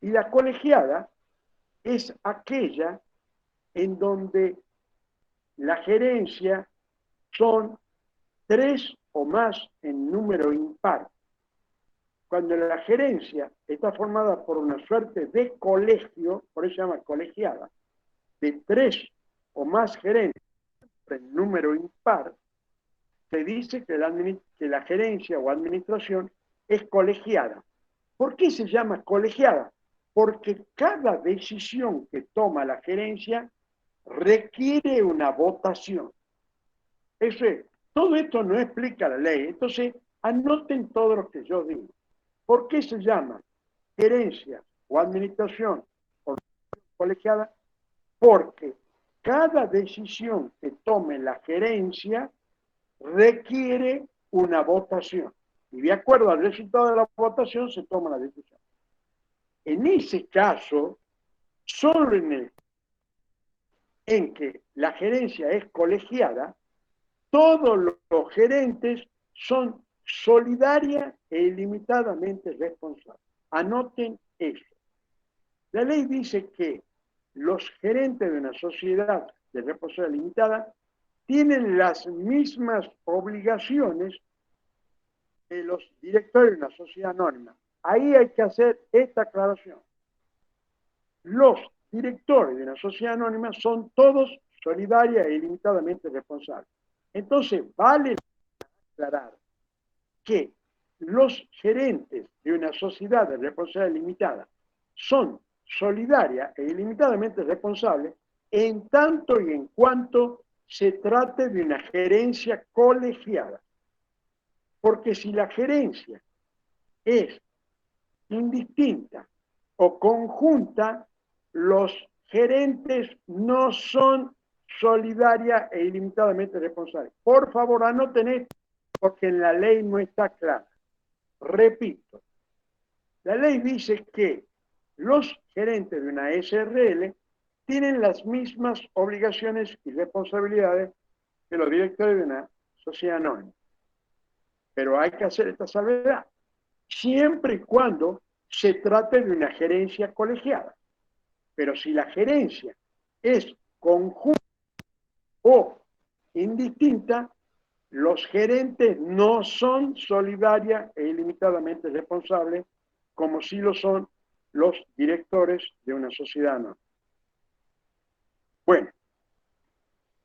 Y la colegiada es aquella en donde la gerencia son 3 o más en número impar. Cuando la gerencia está formada por una suerte de colegio, por eso se llama colegiada, de 3 o más gerentes en número impar, se dice que la gerencia o administración es colegiada. ¿Por qué se llama colegiada? Porque cada decisión que toma la gerencia requiere una votación. Eso es, todo esto no explica la ley, entonces anoten todo lo que yo digo. ¿Por qué se llama gerencia o administración colegiada? Porque cada decisión que tome la gerencia requiere una votación. Y de acuerdo al resultado de la votación se toma la decisión. En ese caso, solo en que la gerencia es colegiada, todos los gerentes son solidaria e ilimitadamente responsables. Anoten eso. La ley dice que los gerentes de una sociedad de responsabilidad limitada tienen las mismas obligaciones que los directores de una sociedad anónima. Ahí hay que hacer esta aclaración. Los directores de una sociedad anónima son todos solidarios e ilimitadamente responsables. Entonces, vale aclarar que los gerentes de una sociedad de responsabilidad limitada son solidarias e ilimitadamente responsables en tanto y en cuanto se trate de una gerencia colegiada. Porque si la gerencia es indistinta o conjunta, los gerentes no son solidarias e ilimitadamente responsables. Por favor, anoten esto, porque en la ley no está clara. Repito, la ley dice que los gerentes de una SRL tienen las mismas obligaciones y responsabilidades que los directores de una sociedad anónima. Pero hay que hacer esta salvedad, siempre y cuando se trate de una gerencia colegiada. Pero si la gerencia es conjunta o indistinta, los gerentes no son solidarias e ilimitadamente responsables, como sí lo son los directores de una sociedad anónima. Bueno,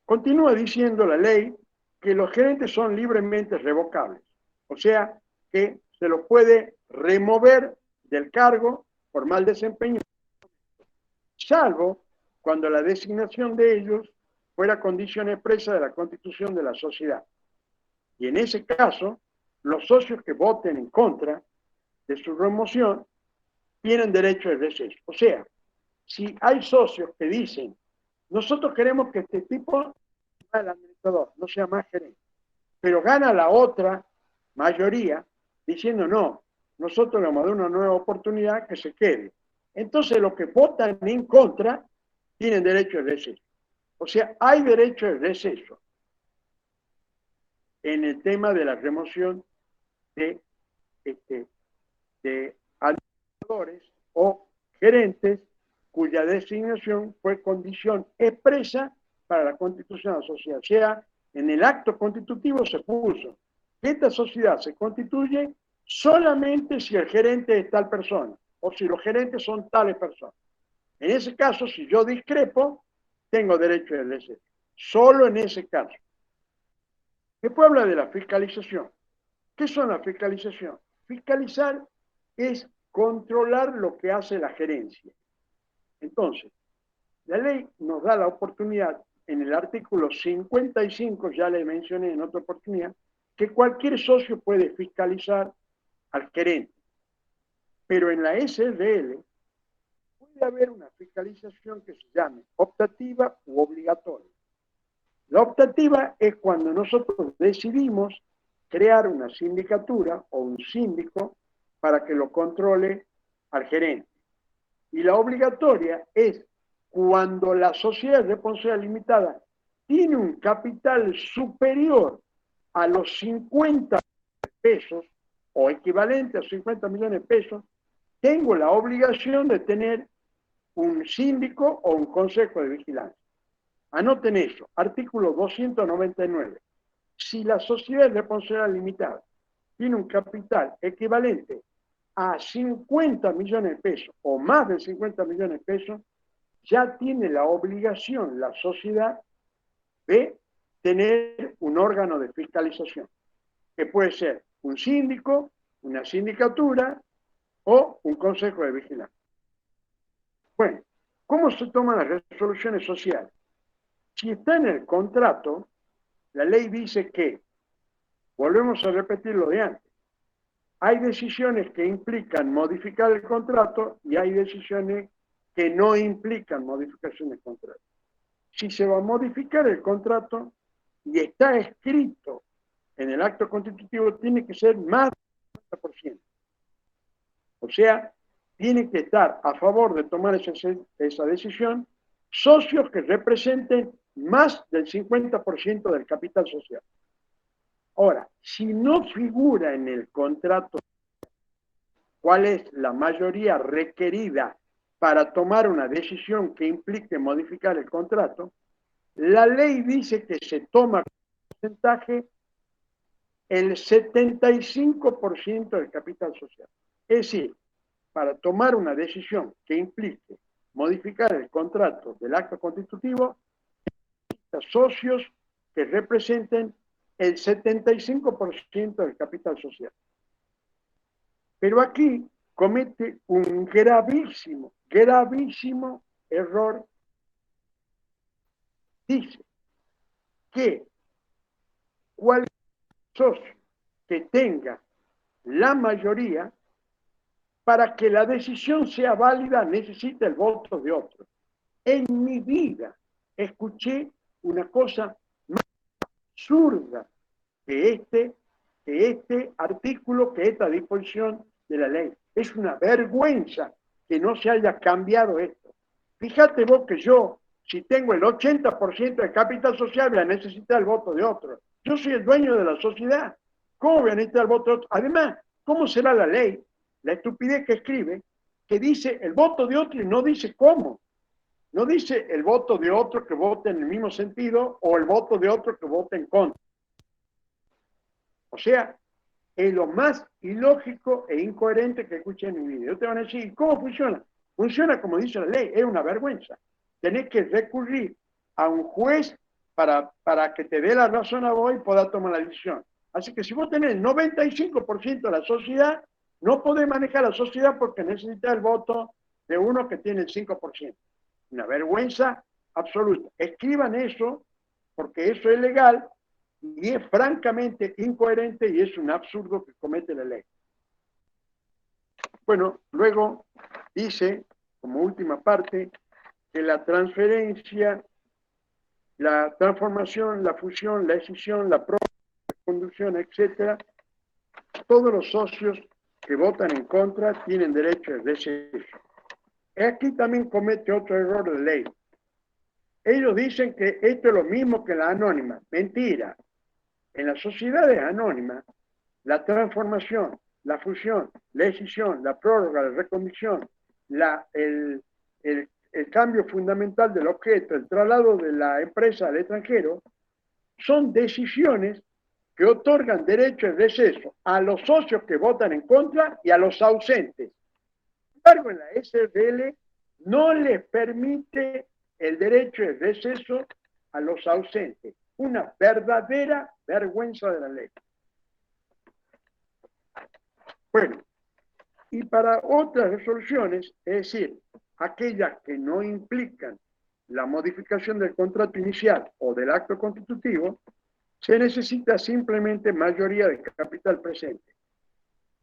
continúa diciendo la ley que los gerentes son libremente revocables, o sea, que se los puede remover del cargo por mal desempeño, salvo cuando la designación de ellos fuera condición expresa de la constitución de la sociedad. Y en ese caso, los socios que voten en contra de su remoción tienen derecho de receso. O sea, si hay socios que dicen, nosotros queremos que este tipo sea el administrador, no sea más gerente, pero gana la otra mayoría diciendo, no, nosotros le vamos a dar una nueva oportunidad que se quede. Entonces los que votan en contra tienen derecho de receso. O sea, hay derecho de receso en el tema de la remoción de administradores o gerentes cuya designación fue condición expresa para la constitución de la sociedad, sea En el acto constitutivo se puso que esta sociedad se constituye solamente si el gerente es tal persona o si los gerentes son tales personas. En ese caso, si yo discrepo, tengo derecho a elegir. Solo en ese caso. Después habla de la fiscalización. ¿Qué son la fiscalización? Fiscalizar es controlar lo que hace la gerencia. Entonces, la ley nos da la oportunidad, en el artículo 55, ya le mencioné en otra oportunidad, que cualquier socio puede fiscalizar al gerente. Pero en la SRL puede haber una fiscalización que se llame optativa u obligatoria. La optativa es cuando nosotros decidimos crear una sindicatura o un síndico para que lo controle al gerente. Y la obligatoria es cuando la sociedad de responsabilidad limitada tiene un capital superior a los 50 pesos o equivalente a 50 millones de pesos, tengo la obligación de tener un síndico o un consejo de vigilancia. Anoten eso, artículo 299. Si la sociedad de responsabilidad limitada tiene un capital equivalente a 50 millones de pesos o más de 50 millones de pesos, ya tiene la obligación la sociedad de tener un órgano de fiscalización, que puede ser un síndico, una sindicatura o un consejo de vigilancia. Bueno, ¿cómo se toman las resoluciones sociales? Si está en el contrato, la ley dice que, volvemos a repetir lo de antes, hay decisiones que implican modificar el contrato y hay decisiones que no implican modificación del contrato. Si se va a modificar el contrato y está escrito en el acto constitutivo, tiene que ser más del 50%. O sea, tiene que estar a favor de tomar esa decisión socios que representen más del 50% del capital social. Ahora, si no figura en el contrato cuál es la mayoría requerida para tomar una decisión que implique modificar el contrato, la ley dice que se toma como porcentaje el 75% del capital social. Es decir, para tomar una decisión que implique modificar el contrato del acto constitutivo, socios que representen el 75% del capital social. Pero aquí comete un gravísimo error. Dice que cualquier socio que tenga la mayoría, para que la decisión sea válida, necesita el voto de otro. En mi vida escuché una cosa más absurda que este artículo, que esta disposición de la ley. Es una vergüenza que no se haya cambiado esto. Fíjate vos que yo, si tengo el 80% del capital social, voy a necesitar el voto de otro. Yo soy el dueño de la sociedad. ¿Cómo voy a necesitar el voto de otro? Además, ¿cómo será la ley? La estupidez que escribe, que dice el voto de otro y no dice cómo. No dice el voto de otro que vote en el mismo sentido o el voto de otro que vote en contra. O sea, es lo más ilógico e incoherente que escuché en mi vida. Yo te van a decir, ¿cómo funciona? Funciona como dice la ley, es una vergüenza. Tenés que recurrir a un juez para que te dé la razón a vos y pueda tomar la decisión. Así que si vos tenés el 95% de la sociedad, no podés manejar la sociedad porque necesitas el voto de uno que tiene el 5%. Una vergüenza absoluta. Escriban eso porque eso es legal y es francamente incoherente y es un absurdo que comete la ley. Bueno, luego dice, como última parte, que la transferencia, la transformación, la fusión, la escisión, la conducción, etcétera, todos los socios que votan en contra tienen derecho a decidir. Aquí también comete otro error de ley. Ellos dicen que esto es lo mismo que la anónima. Mentira. En las sociedades anónimas, la transformación, la fusión, la escisión, la prórroga, la reconducción, el cambio fundamental del objeto, el traslado de la empresa al extranjero, son decisiones que otorgan derecho de receso a los socios que votan en contra y a los ausentes. Sin embargo, en la SRL no les permite el derecho de receso a los ausentes. Una verdadera vergüenza de la ley. Bueno, y para otras resoluciones, es decir, aquellas que no implican la modificación del contrato inicial o del acto constitutivo, se necesita simplemente mayoría de capital presente.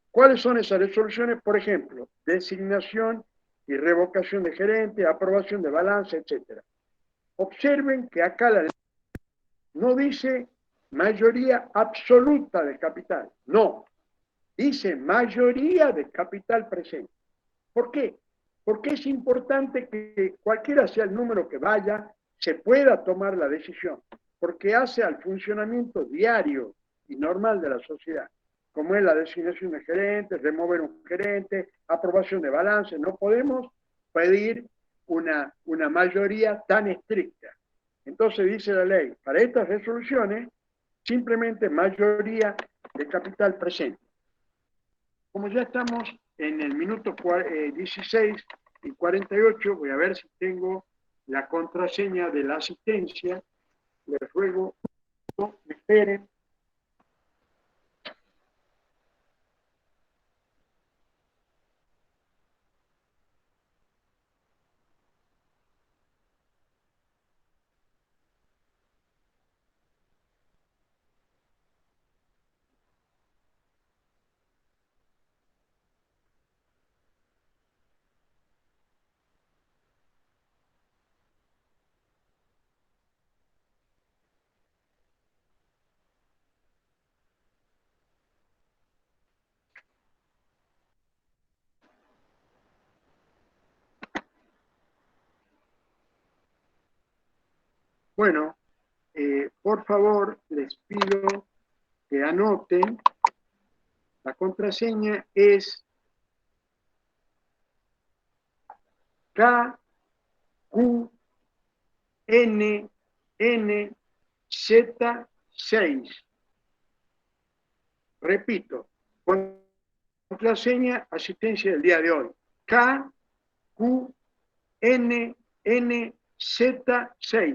¿Cuáles son esas resoluciones? Por ejemplo, designación y revocación de gerente, aprobación de balance, etc. Observen que acá la ley no dice mayoría absoluta de capital, no, dice mayoría de capital presente. ¿Por qué? Porque es importante que cualquiera sea el número que vaya, se pueda tomar la decisión, porque hace al funcionamiento diario y normal de la sociedad, como es la designación de gerentes, remover un gerente, aprobación de balance. No podemos pedir una mayoría tan estricta. Entonces dice la ley, para estas resoluciones, simplemente mayoría de capital presente. Como ya estamos en el minuto 16 y 48, voy a ver si tengo la contraseña de la asistencia. Les ruego que me esperen. Bueno, por favor, les pido que anoten. La contraseña es KQNNZ6. Repito, contraseña asistencia del día de hoy. KQNNZ6.